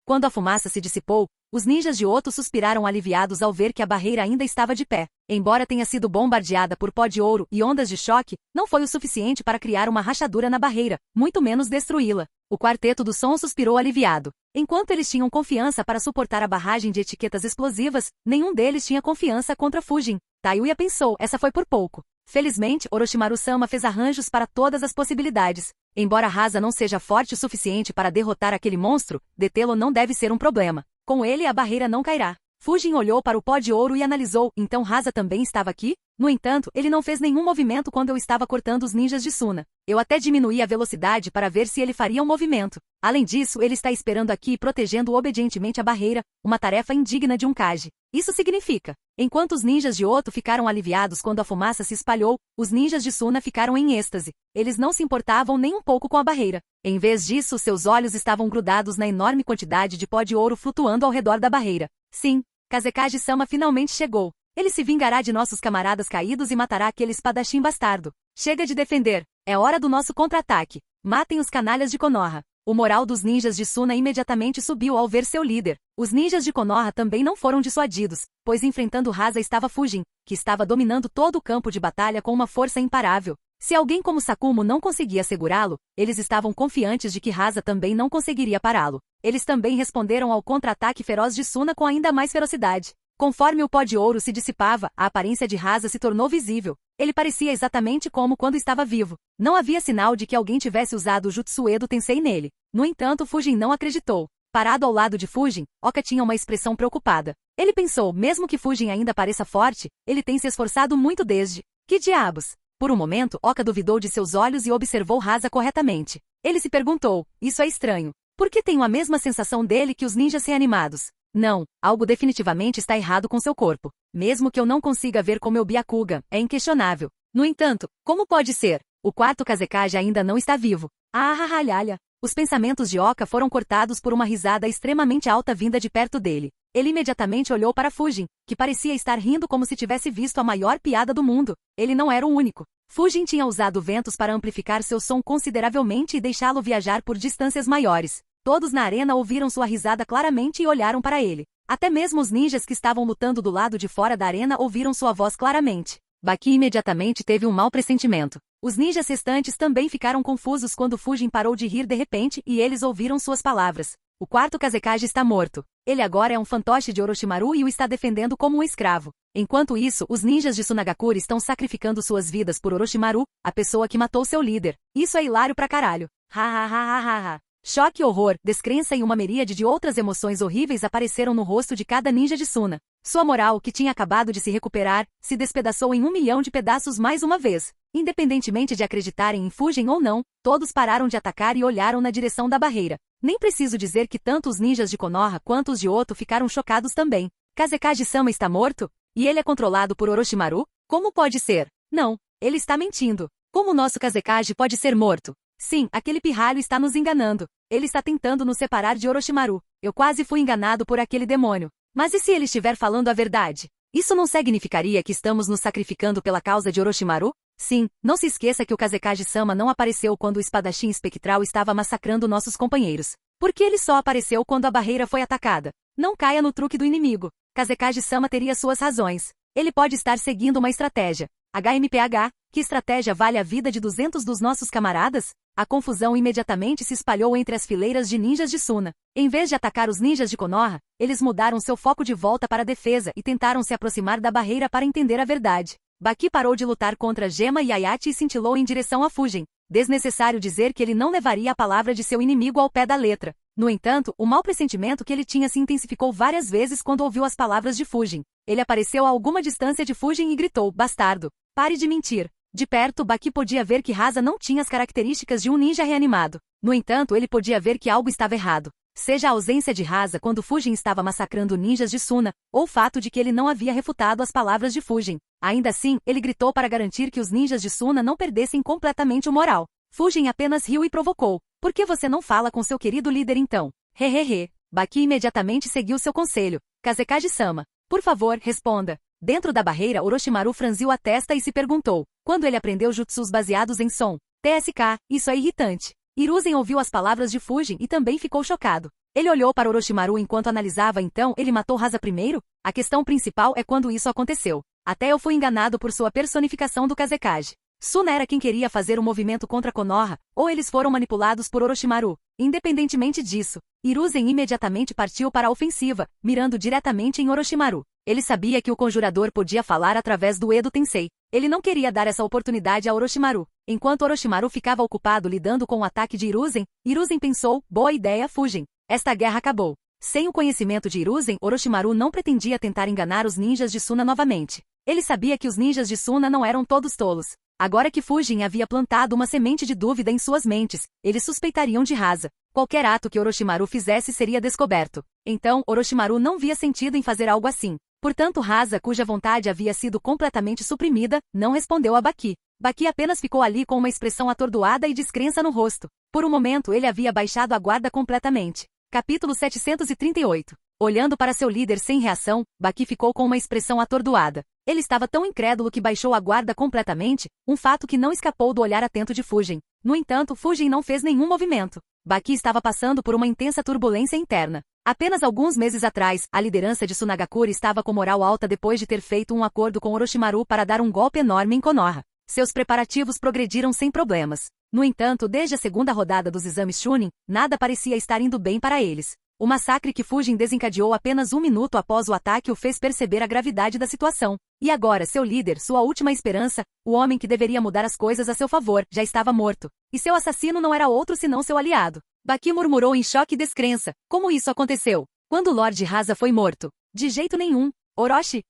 Quando a fumaça se dissipou, os ninjas de Oto suspiraram aliviados ao ver que a barreira ainda estava de pé. Embora tenha sido bombardeada por pó de ouro e ondas de choque, não foi o suficiente para criar uma rachadura na barreira, muito menos destruí-la. O quarteto do som suspirou aliviado. Enquanto eles tinham confiança para suportar a barragem de etiquetas explosivas, nenhum deles tinha confiança contra Fujin. Tayuya pensou, essa foi por pouco. Felizmente, Orochimaru-sama fez arranjos para todas as possibilidades. Embora Rasa não seja forte o suficiente para derrotar aquele monstro, detê-lo não deve ser um problema. Com ele a barreira não cairá. Fujin olhou para o pó de ouro e analisou, então Rasa também estava aqui? No entanto, ele não fez nenhum movimento quando eu estava cortando os ninjas de Suna. Eu até diminuí a velocidade para ver se ele faria um movimento. Além disso, ele está esperando aqui e protegendo obedientemente a barreira, uma tarefa indigna de um Kage. Isso significa, enquanto os ninjas de Oto ficaram aliviados quando a fumaça se espalhou, os ninjas de Suna ficaram em êxtase. Eles não se importavam nem um pouco com a barreira. Em vez disso, seus olhos estavam grudados na enorme quantidade de pó de ouro flutuando ao redor da barreira. Sim, Kazekage-sama finalmente chegou. Ele se vingará de nossos camaradas caídos e matará aquele espadachim bastardo. Chega de defender. É hora do nosso contra-ataque. Matem os canalhas de Konoha. O moral dos ninjas de Suna imediatamente subiu ao ver seu líder. Os ninjas de Konoha também não foram dissuadidos, pois enfrentando Rasa estava Fujin, que estava dominando todo o campo de batalha com uma força imparável. Se alguém como Sakumo não conseguia segurá-lo, eles estavam confiantes de que Rasa também não conseguiria pará-lo. Eles também responderam ao contra-ataque feroz de Suna com ainda mais ferocidade. Conforme o pó de ouro se dissipava, a aparência de Rasa se tornou visível. Ele parecia exatamente como quando estava vivo. Não havia sinal de que alguém tivesse usado o Jutsu Edo Tensei nele. No entanto, Fujin não acreditou. Parado ao lado de Fujin, Oka tinha uma expressão preocupada. Ele pensou, mesmo que Fujin ainda pareça forte, ele tem se esforçado muito desde... Que diabos? Por um momento, Oka duvidou de seus olhos e observou Rasa corretamente. Ele se perguntou, isso é estranho. Por que tenho a mesma sensação dele que os ninjas reanimados? Não, algo definitivamente está errado com seu corpo. Mesmo que eu não consiga ver com meu Byakugan, é inquestionável. No entanto, como pode ser? O quarto Kazekage ainda não está vivo. Os pensamentos de Oka foram cortados por uma risada extremamente alta vinda de perto dele. Ele imediatamente olhou para Fujin, que parecia estar rindo como se tivesse visto a maior piada do mundo. Ele não era o único. Fujin tinha usado ventos para amplificar seu som consideravelmente e deixá-lo viajar por distâncias maiores. Todos na arena ouviram sua risada claramente e olharam para ele. Até mesmo os ninjas que estavam lutando do lado de fora da arena ouviram sua voz claramente. Baki imediatamente teve um mau pressentimento. Os ninjas restantes também ficaram confusos quando Fujin parou de rir de repente e eles ouviram suas palavras. O quarto Kazekage está morto. Ele agora é um fantoche de Orochimaru e o está defendendo como um escravo. Enquanto isso, os ninjas de Sunagakure estão sacrificando suas vidas por Orochimaru, a pessoa que matou seu líder. Isso é hilário pra caralho. Choque, horror, descrença e uma miríade de outras emoções horríveis apareceram no rosto de cada ninja de Suna. Sua moral, que tinha acabado de se recuperar, se despedaçou em 1 milhão de pedaços mais uma vez. Independentemente de acreditarem em Fujin ou não, todos pararam de atacar e olharam na direção da barreira. Nem preciso dizer que tanto os ninjas de Konoha quanto os de Oto ficaram chocados também. Kazekage-sama está morto? E ele é controlado por Orochimaru? Como pode ser? Não, ele está mentindo. Como nosso Kazekage pode ser morto? Sim, aquele pirralho está nos enganando. Ele está tentando nos separar de Orochimaru. Eu quase fui enganado por aquele demônio. Mas e se ele estiver falando a verdade? Isso não significaria que estamos nos sacrificando pela causa de Orochimaru? Sim, não se esqueça que o Kazekage-sama não apareceu quando o espadachim espectral estava massacrando nossos companheiros. Porque ele só apareceu quando a barreira foi atacada. Não caia no truque do inimigo. Kazekage-sama teria suas razões. Ele pode estar seguindo uma estratégia. HMPH, que estratégia vale a vida de 200 dos nossos camaradas? A confusão imediatamente se espalhou entre as fileiras de ninjas de Suna. Em vez de atacar os ninjas de Konoha, eles mudaram seu foco de volta para a defesa e tentaram se aproximar da barreira para entender a verdade. Baki parou de lutar contra Gema e Ayate e cintilou em direção a Fujin. Desnecessário dizer que ele não levaria a palavra de seu inimigo ao pé da letra. No entanto, o mau pressentimento que ele tinha se intensificou várias vezes quando ouviu as palavras de Fujin. Ele apareceu a alguma distância de Fujin e gritou, bastardo, pare de mentir. De perto, Baki podia ver que Rasa não tinha as características de um ninja reanimado. No entanto, ele podia ver que algo estava errado. Seja a ausência de Rasa quando Fujin estava massacrando ninjas de Suna, ou o fato de que ele não havia refutado as palavras de Fujin. Ainda assim, ele gritou para garantir que os ninjas de Suna não perdessem completamente o moral. Fujin apenas riu e provocou. Por que você não fala com seu querido líder então? Hehehe. Baki imediatamente seguiu seu conselho. Kazekage-sama, por favor, responda. Dentro da barreira, Orochimaru franziu a testa e se perguntou, quando ele aprendeu jutsus baseados em som. TSK, isso é irritante. Hiruzen ouviu as palavras de Fujin e também ficou chocado. Ele olhou para Orochimaru enquanto analisava então ele matou Rasa primeiro? A questão principal é quando isso aconteceu. Até eu fui enganado por sua personificação do Kazekage. Suna era quem queria fazer o movimento contra Konoha, ou eles foram manipulados por Orochimaru. Independentemente disso, Hiruzen imediatamente partiu para a ofensiva, mirando diretamente em Orochimaru. Ele sabia que o conjurador podia falar através do Edo Tensei. Ele não queria dar essa oportunidade a Orochimaru. Enquanto Orochimaru ficava ocupado lidando com o ataque de Hiruzen, Hiruzen pensou, boa ideia, Fujin. Esta guerra acabou. Sem o conhecimento de Hiruzen, Orochimaru não pretendia tentar enganar os ninjas de Suna novamente. Ele sabia que os ninjas de Suna não eram todos tolos. Agora que Fujin havia plantado uma semente de dúvida em suas mentes, eles suspeitariam de Rasa. Qualquer ato que Orochimaru fizesse seria descoberto. Então, Orochimaru não via sentido em fazer algo assim. Portanto, Rasa, cuja vontade havia sido completamente suprimida, não respondeu a Baki. Baki apenas ficou ali com uma expressão atordoada e descrença no rosto. Por um momento ele havia baixado a guarda completamente. Capítulo 738. Olhando para seu líder sem reação, Baki ficou com uma expressão atordoada. Ele estava tão incrédulo que baixou a guarda completamente, um fato que não escapou do olhar atento de Fujin. No entanto, Fujin não fez nenhum movimento. Baki estava passando por uma intensa turbulência interna. Apenas alguns meses atrás, a liderança de Sunagakure estava com moral alta depois de ter feito um acordo com Orochimaru para dar um golpe enorme em Konoha. Seus preparativos progrediram sem problemas. No entanto, desde a segunda rodada dos exames Chunin, nada parecia estar indo bem para eles. O massacre que Fujin desencadeou apenas um minuto após o ataque o fez perceber a gravidade da situação. E agora, seu líder, sua última esperança, o homem que deveria mudar as coisas a seu favor, já estava morto. E seu assassino não era outro senão seu aliado. Baki murmurou em choque e descrença. Como isso aconteceu? Quando Lord Rasa foi morto? De jeito nenhum. Orochi?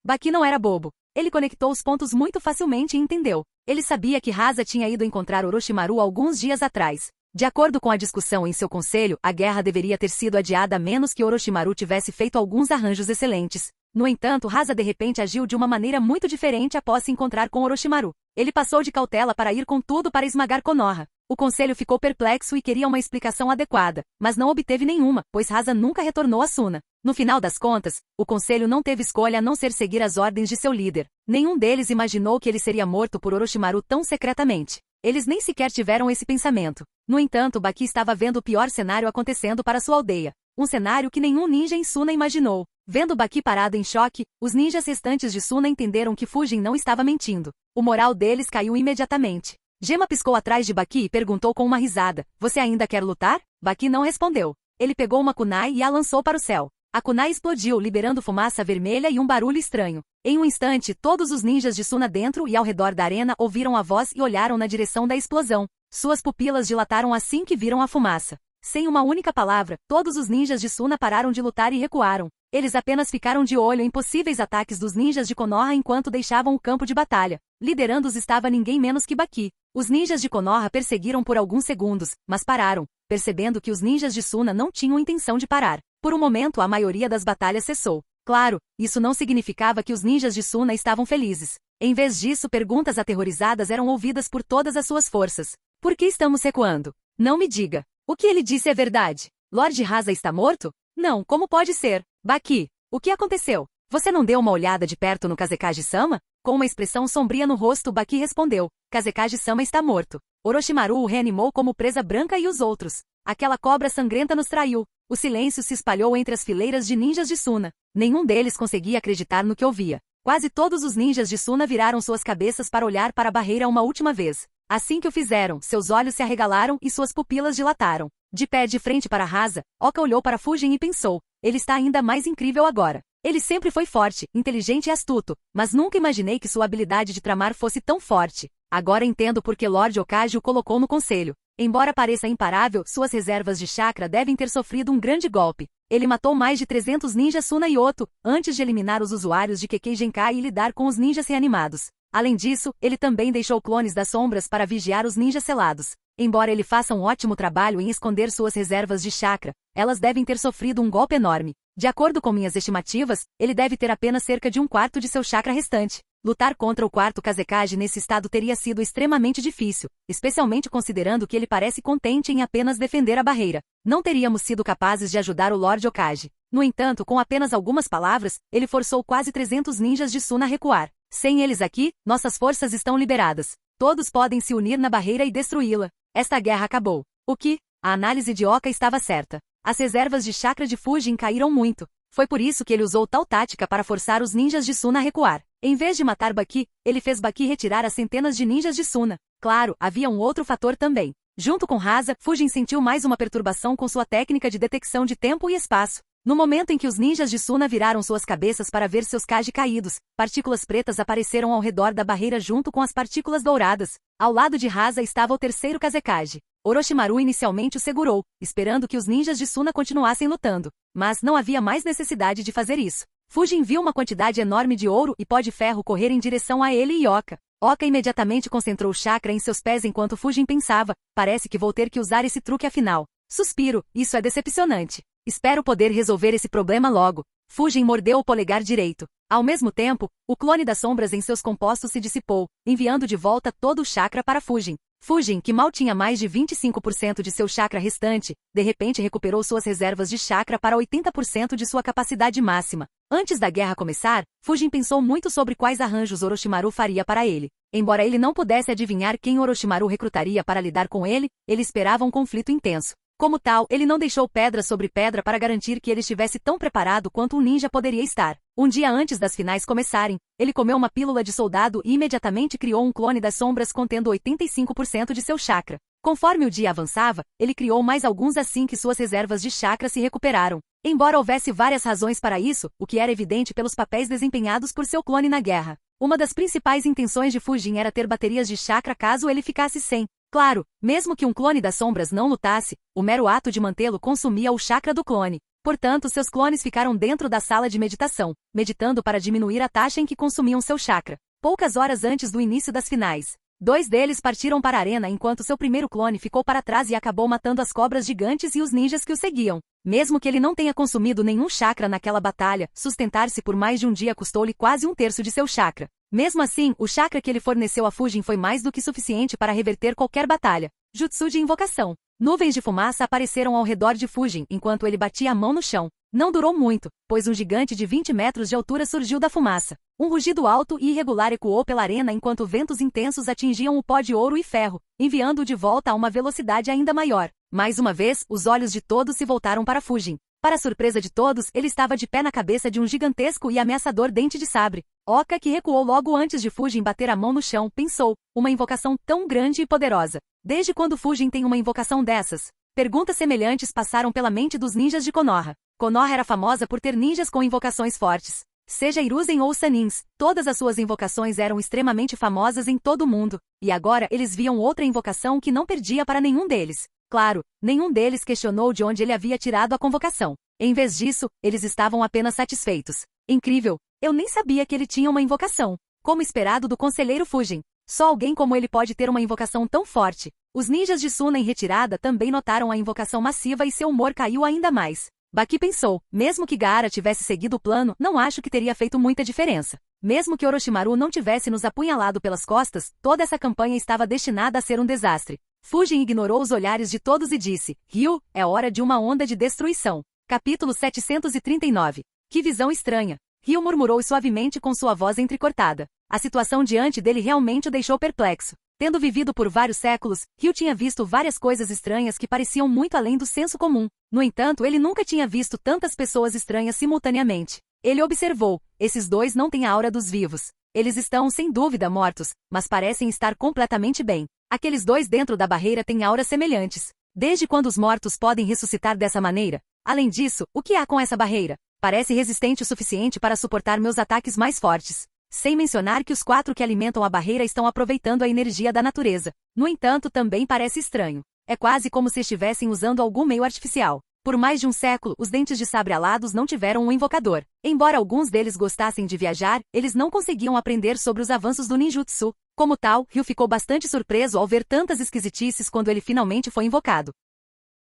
Baki não era bobo. Ele conectou os pontos muito facilmente e entendeu. Ele sabia que Rasa tinha ido encontrar Orochimaru alguns dias atrás. De acordo com a discussão em seu conselho, a guerra deveria ter sido adiada a menos que Orochimaru tivesse feito alguns arranjos excelentes. No entanto, Rasa de repente agiu de uma maneira muito diferente após se encontrar com Orochimaru. Ele passou de cautela para ir com tudo para esmagar Konoha. O conselho ficou perplexo e queria uma explicação adequada, mas não obteve nenhuma, pois Rasa nunca retornou a Suna. No final das contas, o conselho não teve escolha a não ser seguir as ordens de seu líder. Nenhum deles imaginou que ele seria morto por Orochimaru tão secretamente. Eles nem sequer tiveram esse pensamento. No entanto, Baki estava vendo o pior cenário acontecendo para sua aldeia. Um cenário que nenhum ninja em Suna imaginou. Vendo Baki parado em choque, os ninjas restantes de Suna entenderam que Fujin não estava mentindo. O moral deles caiu imediatamente. Gema piscou atrás de Baki e perguntou com uma risada, você ainda quer lutar? Baki não respondeu. Ele pegou uma kunai e a lançou para o céu. A kunai explodiu, liberando fumaça vermelha e um barulho estranho. Em um instante, todos os ninjas de Suna dentro e ao redor da arena ouviram a voz e olharam na direção da explosão. Suas pupilas dilataram assim que viram a fumaça. Sem uma única palavra, todos os ninjas de Suna pararam de lutar e recuaram. Eles apenas ficaram de olho em possíveis ataques dos ninjas de Konoha enquanto deixavam o campo de batalha. Liderando-os estava ninguém menos que Baki. Os ninjas de Konoha perseguiram por alguns segundos, mas pararam, percebendo que os ninjas de Suna não tinham intenção de parar. Por um momento a maioria das batalhas cessou. Claro, isso não significava que os ninjas de Suna estavam felizes. Em vez disso, perguntas aterrorizadas eram ouvidas por todas as suas forças. Por que estamos recuando? Não me diga. O que ele disse é verdade. Lord Rasa está morto? Não, como pode ser? Baki, o que aconteceu? Você não deu uma olhada de perto no Kazekage-sama? Com uma expressão sombria no rosto, Baki respondeu. Kazekage-sama está morto. Orochimaru o reanimou como presa branca e os outros. Aquela cobra sangrenta nos traiu. O silêncio se espalhou entre as fileiras de ninjas de Suna. Nenhum deles conseguia acreditar no que ouvia. Quase todos os ninjas de Suna viraram suas cabeças para olhar para a barreira uma última vez. Assim que o fizeram, seus olhos se arregalaram e suas pupilas dilataram. De pé de frente para Rasa, Oka olhou para Fujin e pensou, ele está ainda mais incrível agora. Ele sempre foi forte, inteligente e astuto, mas nunca imaginei que sua habilidade de tramar fosse tão forte. Agora entendo por que Lord Hokage o colocou no conselho. Embora pareça imparável, suas reservas de chakra devem ter sofrido um grande golpe. Ele matou mais de 300 ninjas Suna e Oto, antes de eliminar os usuários de Kekkei Genkai e lidar com os ninjas reanimados. Além disso, ele também deixou clones das sombras para vigiar os ninjas selados. Embora ele faça um ótimo trabalho em esconder suas reservas de chakra, elas devem ter sofrido um golpe enorme. De acordo com minhas estimativas, ele deve ter apenas cerca de um quarto de seu chakra restante. Lutar contra o quarto Kazekage nesse estado teria sido extremamente difícil, especialmente considerando que ele parece contente em apenas defender a barreira. Não teríamos sido capazes de ajudar o Lord Hokage. No entanto, com apenas algumas palavras, ele forçou quase 300 ninjas de Suna a recuar. Sem eles aqui, nossas forças estão liberadas. Todos podem se unir na barreira e destruí-la. Esta guerra acabou. O que? A análise de Oka estava certa. As reservas de chakra de Fujin caíram muito. Foi por isso que ele usou tal tática para forçar os ninjas de Suna a recuar. Em vez de matar Baki, ele fez Baki retirar as centenas de ninjas de Suna. Claro, havia um outro fator também. Junto com Rasa, Fujin sentiu mais uma perturbação com sua técnica de detecção de tempo e espaço. No momento em que os ninjas de Suna viraram suas cabeças para ver seus Kage caídos, partículas pretas apareceram ao redor da barreira junto com as partículas douradas. Ao lado de Rasa estava o terceiro Kazekage. Orochimaru inicialmente o segurou, esperando que os ninjas de Suna continuassem lutando. Mas não havia mais necessidade de fazer isso. Fujin viu uma quantidade enorme de ouro e pó de ferro correr em direção a ele e Oka. Oka imediatamente concentrou o chakra em seus pés enquanto Fujin pensava, parece que vou ter que usar esse truque afinal. Suspiro, isso é decepcionante. Espero poder resolver esse problema logo. Fujin mordeu o polegar direito. Ao mesmo tempo, o clone das sombras em seus compostos se dissipou, enviando de volta todo o chakra para Fujin. Fujin, que mal tinha mais de 25% de seu chakra restante, de repente recuperou suas reservas de chakra para 80% de sua capacidade máxima. Antes da guerra começar, Fujin pensou muito sobre quais arranjos Orochimaru faria para ele. Embora ele não pudesse adivinhar quem Orochimaru recrutaria para lidar com ele esperava um conflito intenso. Como tal, ele não deixou pedra sobre pedra para garantir que ele estivesse tão preparado quanto um ninja poderia estar. Um dia antes das finais começarem, ele comeu uma pílula de soldado e imediatamente criou um clone das sombras contendo 85% de seu chakra. Conforme o dia avançava, ele criou mais alguns assim que suas reservas de chakra se recuperaram. Embora houvesse várias razões para isso, o que era evidente pelos papéis desempenhados por seu clone na guerra. Uma das principais intenções de Fujin era ter baterias de chakra caso ele ficasse sem. Claro, mesmo que um clone das sombras não lutasse, o mero ato de mantê-lo consumia o chakra do clone. Portanto, seus clones ficaram dentro da sala de meditação, meditando para diminuir a taxa em que consumiam seu chakra. Poucas horas antes do início das finais, 2 deles partiram para a arena enquanto seu primeiro clone ficou para trás e acabou matando as cobras gigantes e os ninjas que o seguiam. Mesmo que ele não tenha consumido nenhum chakra naquela batalha, sustentar-se por mais de um dia custou-lhe quase 1/3 de seu chakra. Mesmo assim, o chakra que ele forneceu a Fujin foi mais do que suficiente para reverter qualquer batalha. Jutsu de invocação. Nuvens de fumaça apareceram ao redor de Fujin enquanto ele batia a mão no chão. Não durou muito, pois um gigante de 20 metros de altura surgiu da fumaça. Um rugido alto e irregular ecoou pela arena enquanto ventos intensos atingiam o pó de ouro e ferro, enviando-o de volta a uma velocidade ainda maior. Mais uma vez, os olhos de todos se voltaram para Fujin. Para surpresa de todos, ele estava de pé na cabeça de um gigantesco e ameaçador dente de sabre. Oka, que recuou logo antes de Fujin bater a mão no chão, pensou, uma invocação tão grande e poderosa. Desde quando Fujin tem uma invocação dessas? Perguntas semelhantes passaram pela mente dos ninjas de Konoha. Konoha era famosa por ter ninjas com invocações fortes. Seja Hiruzen ou Sanins, todas as suas invocações eram extremamente famosas em todo o mundo. E agora eles viam outra invocação que não perdia para nenhum deles. Claro, nenhum deles questionou de onde ele havia tirado a convocação. Em vez disso, eles estavam apenas satisfeitos. Incrível! Eu nem sabia que ele tinha uma invocação. Como esperado do conselheiro Fujin. Só alguém como ele pode ter uma invocação tão forte. Os ninjas de Suna em retirada também notaram a invocação massiva e seu humor caiu ainda mais. Baki pensou, mesmo que Gaara tivesse seguido o plano, não acho que teria feito muita diferença. Mesmo que Orochimaru não tivesse nos apunhalado pelas costas, toda essa campanha estava destinada a ser um desastre. Fujin ignorou os olhares de todos e disse, Ryu, é hora de uma onda de destruição. Capítulo 739. Que visão estranha. Ryu murmurou suavemente com sua voz entrecortada. A situação diante dele realmente o deixou perplexo. Tendo vivido por vários séculos, Ryu tinha visto várias coisas estranhas que pareciam muito além do senso comum. No entanto, ele nunca tinha visto tantas pessoas estranhas simultaneamente. Ele observou, esses dois não têm a aura dos vivos. Eles estão, sem dúvida, mortos, mas parecem estar completamente bem. Aqueles dois dentro da barreira têm auras semelhantes. Desde quando os mortos podem ressuscitar dessa maneira? Além disso, o que há com essa barreira? Parece resistente o suficiente para suportar meus ataques mais fortes. Sem mencionar que os 4 que alimentam a barreira estão aproveitando a energia da natureza. No entanto, também parece estranho. É quase como se estivessem usando algum meio artificial. Por mais de um século, os dentes de sabre alados não tiveram um invocador. Embora alguns deles gostassem de viajar, eles não conseguiam aprender sobre os avanços do ninjutsu. Como tal, Ryu ficou bastante surpreso ao ver tantas esquisitices quando ele finalmente foi invocado.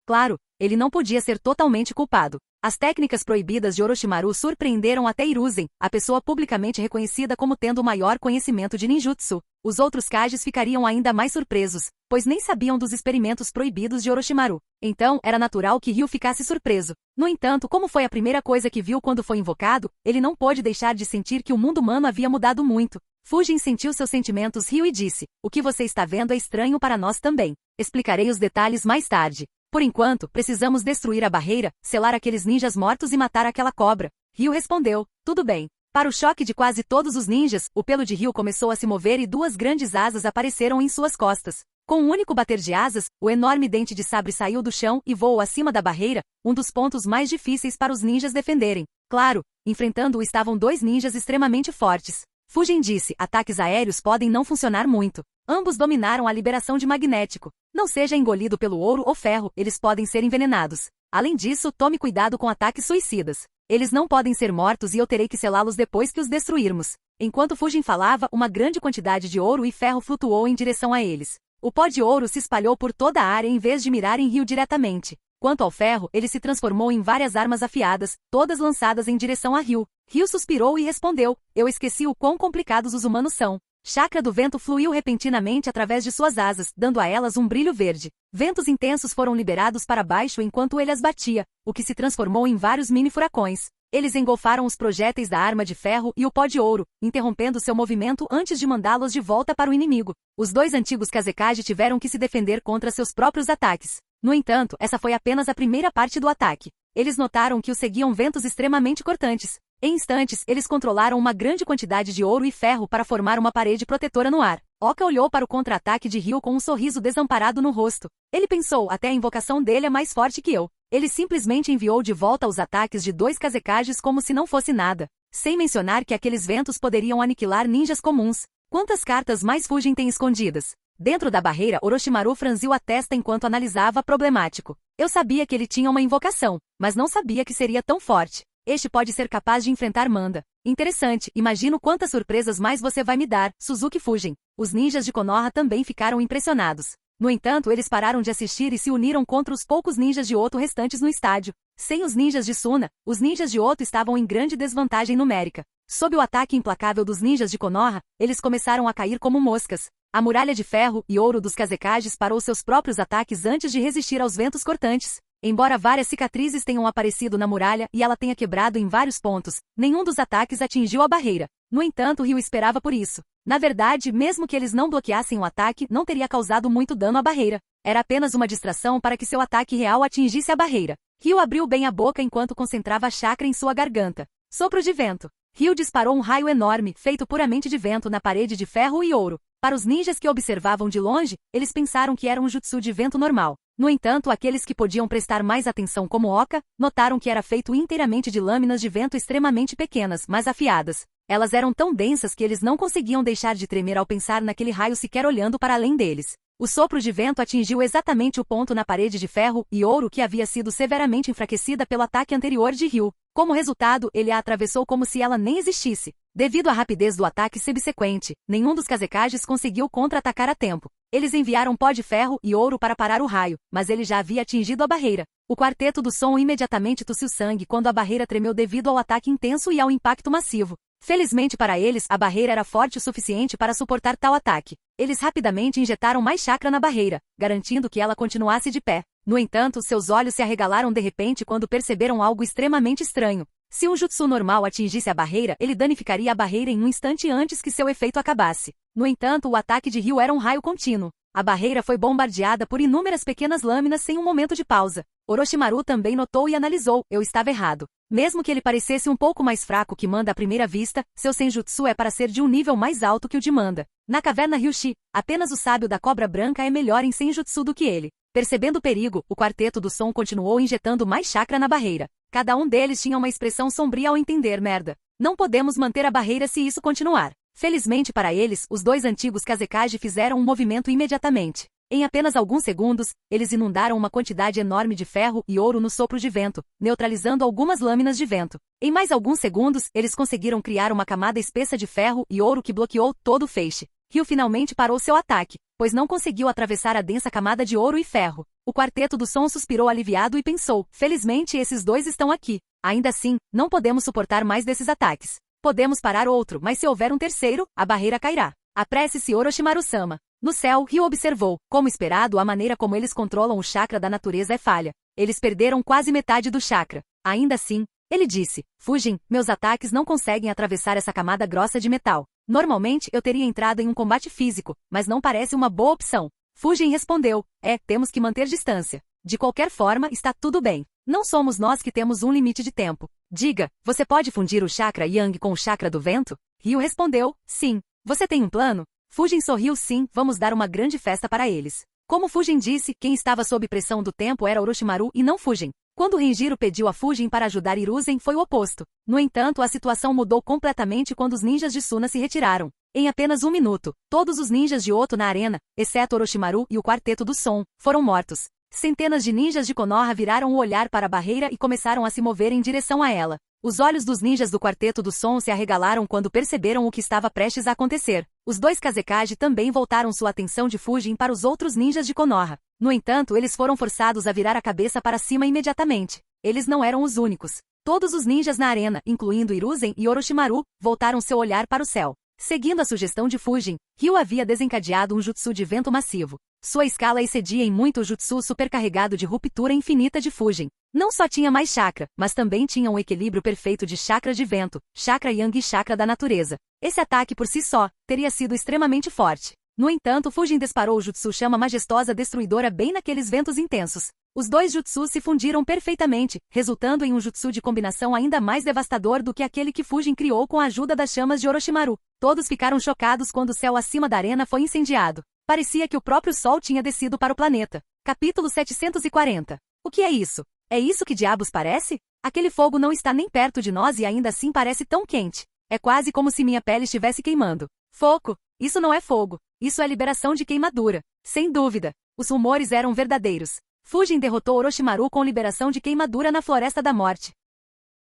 Claro, ele não podia ser totalmente culpado. As técnicas proibidas de Orochimaru surpreenderam até Hiruzen, a pessoa publicamente reconhecida como tendo o maior conhecimento de ninjutsu. Os outros Kages ficariam ainda mais surpresos, pois nem sabiam dos experimentos proibidos de Orochimaru. Então, era natural que Ryu ficasse surpreso. No entanto, como foi a primeira coisa que viu quando foi invocado, ele não pôde deixar de sentir que o mundo humano havia mudado muito. Fujin sentiu seus sentimentos Ryu e disse: "O que você está vendo é estranho para nós também. Explicarei os detalhes mais tarde. Por enquanto, precisamos destruir a barreira, selar aqueles ninjas mortos e matar aquela cobra." Ryu respondeu: "Tudo bem." Para o choque de quase todos os ninjas, o pelo de Ryu começou a se mover e duas grandes asas apareceram em suas costas. Com um único bater de asas, o enorme dente de sabre saiu do chão e voou acima da barreira, um dos pontos mais difíceis para os ninjas defenderem. Claro, enfrentando-o estavam dois ninjas extremamente fortes. Fujin disse: "Ataques aéreos podem não funcionar muito." Ambos dominaram a liberação de magnético. Não seja engolido pelo ouro ou ferro, eles podem ser envenenados. Além disso, tome cuidado com ataques suicidas. Eles não podem ser mortos e eu terei que selá-los depois que os destruirmos. Enquanto Fujin falava, uma grande quantidade de ouro e ferro flutuou em direção a eles. O pó de ouro se espalhou por toda a área em vez de mirar em Ryu diretamente. Quanto ao ferro, ele se transformou em várias armas afiadas, todas lançadas em direção a Ryu. Ryu suspirou e respondeu: "Eu esqueci o quão complicados os humanos são." Chakra do vento fluiu repentinamente através de suas asas, dando a elas um brilho verde. Ventos intensos foram liberados para baixo enquanto ele as batia, o que se transformou em vários mini-furacões. Eles engolfaram os projéteis da arma de ferro e o pó de ouro, interrompendo seu movimento antes de mandá-los de volta para o inimigo. Os dois antigos Kazekage tiveram que se defender contra seus próprios ataques. No entanto, essa foi apenas a primeira parte do ataque. Eles notaram que os seguiam ventos extremamente cortantes. Em instantes, eles controlaram uma grande quantidade de ouro e ferro para formar uma parede protetora no ar. Oka olhou para o contra-ataque de Ryu com um sorriso desamparado no rosto. Ele pensou: "Até a invocação dele é mais forte que eu." Ele simplesmente enviou de volta os ataques de dois Kazekages como se não fosse nada. Sem mencionar que aqueles ventos poderiam aniquilar ninjas comuns. Quantas cartas mais Fujin tem escondidas? Dentro da barreira, Orochimaru franziu a testa enquanto analisava problemático. "Eu sabia que ele tinha uma invocação, mas não sabia que seria tão forte. Este pode ser capaz de enfrentar Manda. Interessante, imagino quantas surpresas mais você vai me dar, Suzuki Fujin." Os ninjas de Konoha também ficaram impressionados. No entanto, eles pararam de assistir e se uniram contra os poucos ninjas de Oto restantes no estádio. Sem os ninjas de Suna, os ninjas de Oto estavam em grande desvantagem numérica. Sob o ataque implacável dos ninjas de Konoha, eles começaram a cair como moscas. A muralha de ferro e ouro dos Kazekages parou seus próprios ataques antes de resistir aos ventos cortantes. Embora várias cicatrizes tenham aparecido na muralha e ela tenha quebrado em vários pontos, nenhum dos ataques atingiu a barreira. No entanto, Ryu esperava por isso. Na verdade, mesmo que eles não bloqueassem o ataque, não teria causado muito dano à barreira. Era apenas uma distração para que seu ataque real atingisse a barreira. Ryu abriu bem a boca enquanto concentrava a chakra em sua garganta. Sopro de vento. Ryu disparou um raio enorme, feito puramente de vento na parede de ferro e ouro. Para os ninjas que observavam de longe, eles pensaram que era um jutsu de vento normal. No entanto, aqueles que podiam prestar mais atenção como Oka, notaram que era feito inteiramente de lâminas de vento extremamente pequenas, mas afiadas. Elas eram tão densas que eles não conseguiam deixar de tremer ao pensar naquele raio sequer olhando para além deles. O sopro de vento atingiu exatamente o ponto na parede de ferro e ouro que havia sido severamente enfraquecida pelo ataque anterior de Ryu. Como resultado, ele a atravessou como se ela nem existisse. Devido à rapidez do ataque subsequente, nenhum dos Kazekages conseguiu contra-atacar a tempo. Eles enviaram pó de ferro e ouro para parar o raio, mas ele já havia atingido a barreira. O quarteto do som imediatamente tossiu sangue quando a barreira tremeu devido ao ataque intenso e ao impacto massivo. Felizmente para eles, a barreira era forte o suficiente para suportar tal ataque. Eles rapidamente injetaram mais chakra na barreira, garantindo que ela continuasse de pé. No entanto, seus olhos se arregalaram de repente quando perceberam algo extremamente estranho. Se um jutsu normal atingisse a barreira, ele danificaria a barreira em um instante antes que seu efeito acabasse. No entanto, o ataque de Ryu era um raio contínuo. A barreira foi bombardeada por inúmeras pequenas lâminas sem um momento de pausa. Orochimaru também notou e analisou: "Eu estava errado. Mesmo que ele parecesse um pouco mais fraco que Manda à primeira vista, seu senjutsu é para ser de um nível mais alto que o de Manda. Na caverna Ryushi, apenas o sábio da cobra branca é melhor em senjutsu do que ele." Percebendo o perigo, o quarteto do som continuou injetando mais chakra na barreira. Cada um deles tinha uma expressão sombria ao entender: "Merda. Não podemos manter a barreira se isso continuar." Felizmente para eles, os dois antigos Kazekage fizeram um movimento imediatamente. Em apenas alguns segundos, eles inundaram uma quantidade enorme de ferro e ouro no sopro de vento, neutralizando algumas lâminas de vento. Em mais alguns segundos, eles conseguiram criar uma camada espessa de ferro e ouro que bloqueou todo o feixe. Ryu finalmente parou seu ataque. pois não conseguiu atravessar a densa camada de ouro e ferro. O quarteto do som suspirou aliviado e pensou, felizmente esses dois estão aqui. Ainda assim, não podemos suportar mais desses ataques. Podemos parar outro, mas se houver um terceiro, a barreira cairá. Apresse-se Orochimaru-sama. No céu, Ryu observou. Como esperado, a maneira como eles controlam o chakra da natureza é falha. Eles perderam quase metade do chakra. Ainda assim, ele disse, Fujin, meus ataques não conseguem atravessar essa camada grossa de metal. Normalmente eu teria entrado em um combate físico, mas não parece uma boa opção. Fujin respondeu, temos que manter distância. De qualquer forma, está tudo bem. Não somos nós que temos um limite de tempo. Diga, você pode fundir o chakra Yang com o chakra do vento? Ryu respondeu, sim. Você tem um plano? Fujin sorriu sim, vamos dar uma grande festa para eles. Como Fujin disse, quem estava sob pressão do tempo era Orochimaru e não Fujin. Quando Renjiro pediu a Fujin para ajudar Hiruzen foi o oposto. No entanto, a situação mudou completamente quando os ninjas de Suna se retiraram. Em apenas 1 minuto, todos os ninjas de Oto na arena, exceto Orochimaru e o quarteto do som, foram mortos. Centenas de ninjas de Konoha viraram o olhar para a barreira e começaram a se mover em direção a ela. Os olhos dos ninjas do quarteto do som se arregalaram quando perceberam o que estava prestes a acontecer. Os dois Kazekage também voltaram sua atenção de Fujin para os outros ninjas de Konoha. No entanto, eles foram forçados a virar a cabeça para cima imediatamente. Eles não eram os únicos. Todos os ninjas na arena, incluindo Hiruzen e Orochimaru, voltaram seu olhar para o céu. Seguindo a sugestão de Fujin, Ryu havia desencadeado um jutsu de vento massivo. Sua escala excedia em muito o jutsu supercarregado de ruptura infinita de Fujin. Não só tinha mais chakra, mas também tinha um equilíbrio perfeito de chakra de vento, chakra yang e chakra da natureza. Esse ataque por si só, teria sido extremamente forte. No entanto, Fujin disparou o jutsu chama majestosa destruidora bem naqueles ventos intensos. Os dois jutsus se fundiram perfeitamente, resultando em um jutsu de combinação ainda mais devastador do que aquele que Fujin criou com a ajuda das chamas de Orochimaru. Todos ficaram chocados quando o céu acima da arena foi incendiado. Parecia que o próprio sol tinha descido para o planeta. Capítulo 740. O que é isso? É isso que diabos parece? Aquele fogo não está nem perto de nós e ainda assim parece tão quente. É quase como se minha pele estivesse queimando. Fogo! Isso não é fogo. Isso é liberação de queimadura. Sem dúvida. Os rumores eram verdadeiros. Fujin derrotou Orochimaru com liberação de queimadura na Floresta da Morte.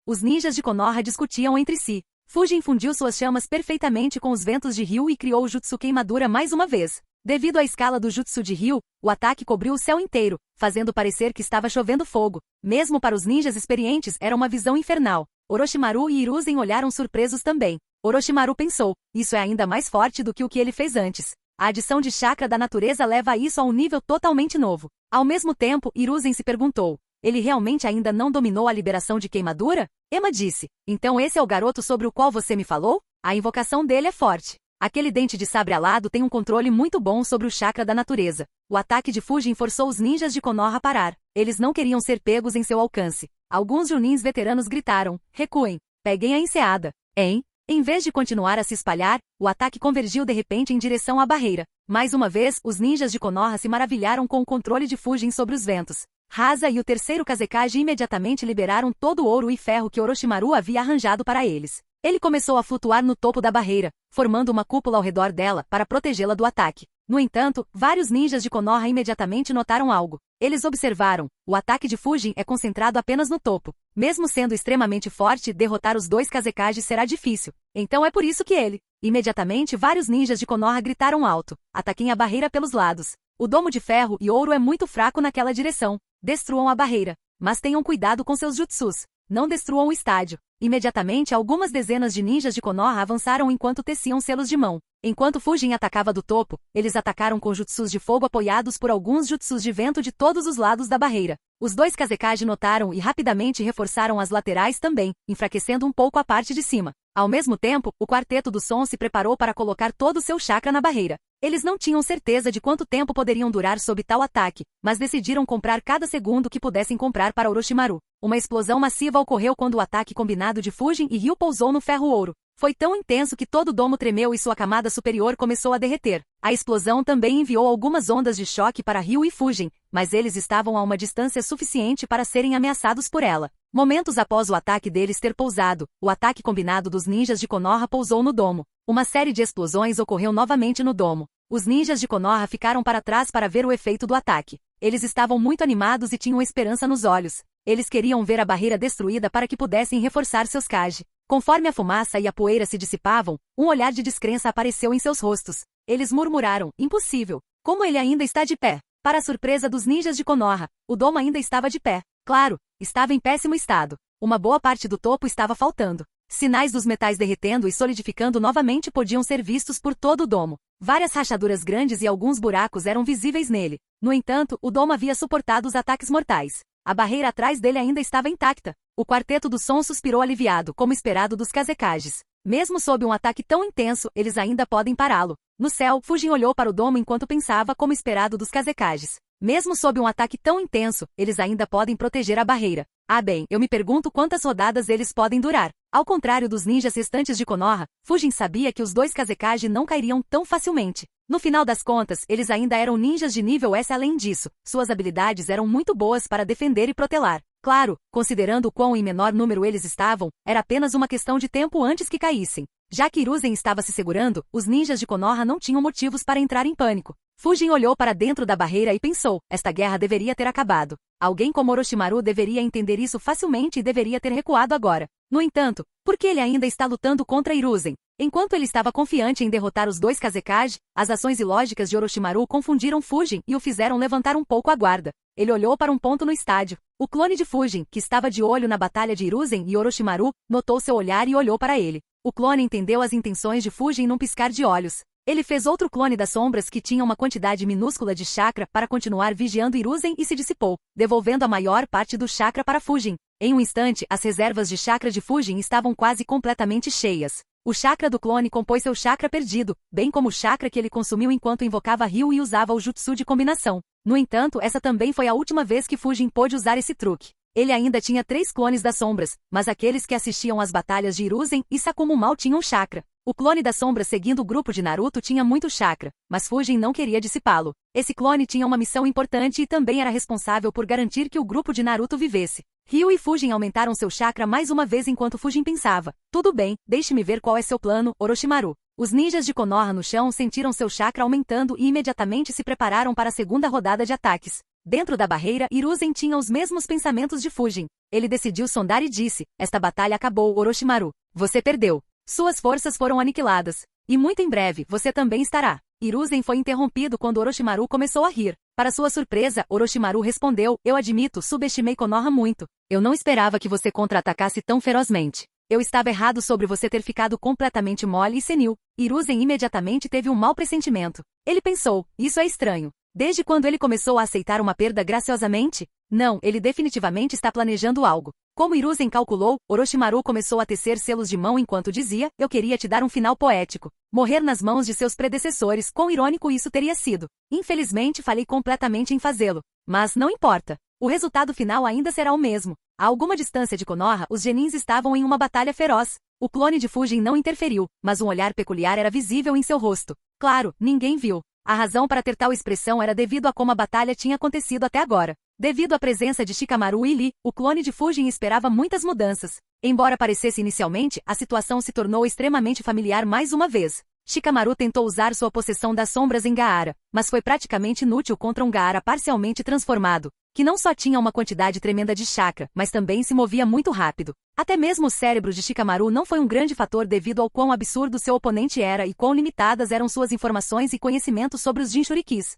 Os ninjas de Konoha discutiam entre si. Fujin fundiu suas chamas perfeitamente com os ventos de Ryu e criou o Jutsu Queimadura mais uma vez. Devido à escala do Jutsu de Ryu, o ataque cobriu o céu inteiro, fazendo parecer que estava chovendo fogo. Mesmo para os ninjas experientes era uma visão infernal. Orochimaru e Hiruzen olharam surpresos também. Orochimaru pensou, isso é ainda mais forte do que o que ele fez antes. A adição de chakra da natureza leva isso a um nível totalmente novo. Ao mesmo tempo, Hiruzen se perguntou, ele realmente ainda não dominou a liberação de queimadura? Emma disse, então esse é o garoto sobre o qual você me falou? A invocação dele é forte. Aquele dente de sabre alado tem um controle muito bom sobre o chakra da natureza. O ataque de Fujin forçou os ninjas de Konoha a parar. Eles não queriam ser pegos em seu alcance. Alguns junins veteranos gritaram, recuem, peguem a enseada. Em vez de continuar a se espalhar, o ataque convergiu de repente em direção à barreira. Mais uma vez, os ninjas de Konoha se maravilharam com o controle de Fujin sobre os ventos. Hasa e o terceiro Kazekage imediatamente liberaram todo o ouro e ferro que Orochimaru havia arranjado para eles. Ele começou a flutuar no topo da barreira, formando uma cúpula ao redor dela para protegê-la do ataque. No entanto, vários ninjas de Konoha imediatamente notaram algo. Eles observaram, o ataque de Fujin é concentrado apenas no topo. Mesmo sendo extremamente forte, derrotar os dois Kazekage será difícil. Então é por isso que ele... Imediatamente vários ninjas de Konoha gritaram alto, ataquem a barreira pelos lados. O domo de ferro e ouro é muito fraco naquela direção. Destruam a barreira. Mas tenham cuidado com seus jutsus. Não destruam o estádio. Imediatamente algumas dezenas de ninjas de Konoha avançaram enquanto teciam selos de mão. Enquanto Fujin atacava do topo, eles atacaram com jutsus de fogo apoiados por alguns jutsus de vento de todos os lados da barreira. Os dois Kazekage notaram e rapidamente reforçaram as laterais também, enfraquecendo um pouco a parte de cima. Ao mesmo tempo, o quarteto do som se preparou para colocar todo o seu chakra na barreira. Eles não tinham certeza de quanto tempo poderiam durar sob tal ataque, mas decidiram comprar cada segundo que pudessem comprar para Orochimaru. Uma explosão massiva ocorreu quando o ataque combinado de Fujin e Ryu pousou no ferro-ouro. Foi tão intenso que todo o domo tremeu e sua camada superior começou a derreter. A explosão também enviou algumas ondas de choque para Ryu e Fujin, mas eles estavam a uma distância suficiente para serem ameaçados por ela. Momentos após o ataque deles ter pousado, o ataque combinado dos ninjas de Konoha pousou no domo. Uma série de explosões ocorreu novamente no domo. Os ninjas de Konoha ficaram para trás para ver o efeito do ataque. Eles estavam muito animados e tinham esperança nos olhos. Eles queriam ver a barreira destruída para que pudessem reforçar seus Kage. Conforme a fumaça e a poeira se dissipavam, um olhar de descrença apareceu em seus rostos. Eles murmuraram, impossível. Como ele ainda está de pé? Para a surpresa dos ninjas de Konoha, o domo ainda estava de pé. Claro, estava em péssimo estado. Uma boa parte do topo estava faltando. Sinais dos metais derretendo e solidificando novamente podiam ser vistos por todo o domo. Várias rachaduras grandes e alguns buracos eram visíveis nele. No entanto, o domo havia suportado os ataques mortais. A barreira atrás dele ainda estava intacta. O quarteto do som suspirou aliviado, como esperado dos Kazekages. Mesmo sob um ataque tão intenso, eles ainda podem pará-lo. No céu, Fujin olhou para o domo enquanto pensava, como esperado dos Kazekages. Mesmo sob um ataque tão intenso, eles ainda podem proteger a barreira. Ah bem, eu me pergunto quantas rodadas eles podem durar. Ao contrário dos ninjas restantes de Konoha, Fujin sabia que os dois Kazekage não cairiam tão facilmente. No final das contas, eles ainda eram ninjas de nível S. Além disso, suas habilidades eram muito boas para defender e protelar. Claro, considerando o quão em menor número eles estavam, era apenas uma questão de tempo antes que caíssem. Já que Hiruzen estava se segurando, os ninjas de Konoha não tinham motivos para entrar em pânico. Fujin olhou para dentro da barreira e pensou, esta guerra deveria ter acabado. Alguém como Orochimaru deveria entender isso facilmente e deveria ter recuado agora. No entanto, por que ele ainda está lutando contra Hiruzen? Enquanto ele estava confiante em derrotar os dois Kazekage, as ações ilógicas de Orochimaru confundiram Fujin e o fizeram levantar um pouco a guarda. Ele olhou para um ponto no estádio. O clone de Fujin, que estava de olho na batalha de Hiruzen e Orochimaru, notou seu olhar e olhou para ele. O clone entendeu as intenções de Fujin num piscar de olhos. Ele fez outro clone das sombras que tinha uma quantidade minúscula de chakra para continuar vigiando Hiruzen e se dissipou, devolvendo a maior parte do chakra para Fujin. Em um instante, as reservas de chakra de Fujin estavam quase completamente cheias. O chakra do clone compôs seu chakra perdido, bem como o chakra que ele consumiu enquanto invocava Ryu e usava o jutsu de combinação. No entanto, essa também foi a última vez que Fujin pôde usar esse truque. Ele ainda tinha 3 clones das sombras, mas aqueles que assistiam às batalhas de Hiruzen e Sakumo mal tinham chakra. O clone das sombras seguindo o grupo de Naruto tinha muito chakra, mas Fujin não queria dissipá-lo. Esse clone tinha uma missão importante e também era responsável por garantir que o grupo de Naruto vivesse. Ryu e Fujin aumentaram seu chakra mais uma vez enquanto Fujin pensava. Tudo bem, deixe-me ver qual é seu plano, Orochimaru. Os ninjas de Konoha no chão sentiram seu chakra aumentando e imediatamente se prepararam para a segunda rodada de ataques. Dentro da barreira, Hiruzen tinha os mesmos pensamentos de Fujin. Ele decidiu sondar e disse, esta batalha acabou, Orochimaru. Você perdeu. Suas forças foram aniquiladas. E muito em breve, você também estará. Hiruzen foi interrompido quando Orochimaru começou a rir. Para sua surpresa, Orochimaru respondeu, eu admito, subestimei Konoha muito. Eu não esperava que você contra-atacasse tão ferozmente. Eu estava errado sobre você ter ficado completamente mole e senil. Hiruzen imediatamente teve um mau pressentimento. Ele pensou, isso é estranho. Desde quando ele começou a aceitar uma perda graciosamente? Não, ele definitivamente está planejando algo. Como Hiruzen calculou, Orochimaru começou a tecer selos de mão enquanto dizia, eu queria te dar um final poético. Morrer nas mãos de seus predecessores, quão irônico isso teria sido. Infelizmente falhei completamente em fazê-lo. Mas não importa. O resultado final ainda será o mesmo. A alguma distância de Konoha, os genins estavam em uma batalha feroz. O clone de Fujin não interferiu, mas um olhar peculiar era visível em seu rosto. Claro, ninguém viu. A razão para ter tal expressão era devido a como a batalha tinha acontecido até agora. Devido à presença de Shikamaru e Lee, o clone de Fujin esperava muitas mudanças. Embora parecesse inicialmente, a situação se tornou extremamente familiar mais uma vez. Shikamaru tentou usar sua possessão das sombras em Gaara, mas foi praticamente inútil contra um Gaara parcialmente transformado, que não só tinha uma quantidade tremenda de chakra, mas também se movia muito rápido. Até mesmo o cérebro de Shikamaru não foi um grande fator devido ao quão absurdo seu oponente era e quão limitadas eram suas informações e conhecimentos sobre os Jinchurikis.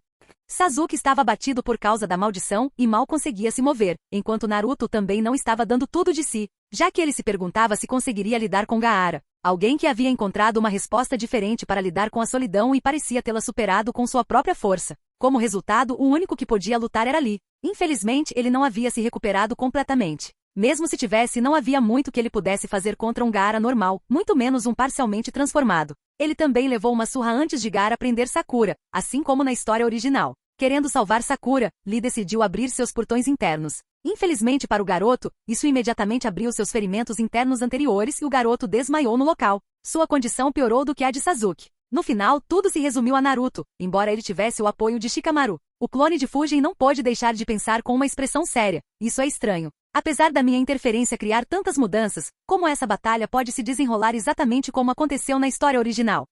Sasuke estava abatido por causa da maldição e mal conseguia se mover, enquanto Naruto também não estava dando tudo de si, já que ele se perguntava se conseguiria lidar com Gaara, alguém que havia encontrado uma resposta diferente para lidar com a solidão e parecia tê-la superado com sua própria força. Como resultado, o único que podia lutar era Lee. Infelizmente, ele não havia se recuperado completamente. Mesmo se tivesse, não havia muito que ele pudesse fazer contra um Gaara normal, muito menos um parcialmente transformado. Ele também levou uma surra antes de Gaara prender Sakura, assim como na história original. Querendo salvar Sakura, Lee decidiu abrir seus portões internos. Infelizmente para o garoto, isso imediatamente abriu seus ferimentos internos anteriores e o garoto desmaiou no local. Sua condição piorou do que a de Sasuke. No final, tudo se resumiu a Naruto, embora ele tivesse o apoio de Shikamaru. O clone de Fujin não pôde deixar de pensar com uma expressão séria. Isso é estranho. Apesar da minha interferência criar tantas mudanças, como essa batalha pode se desenrolar exatamente como aconteceu na história original?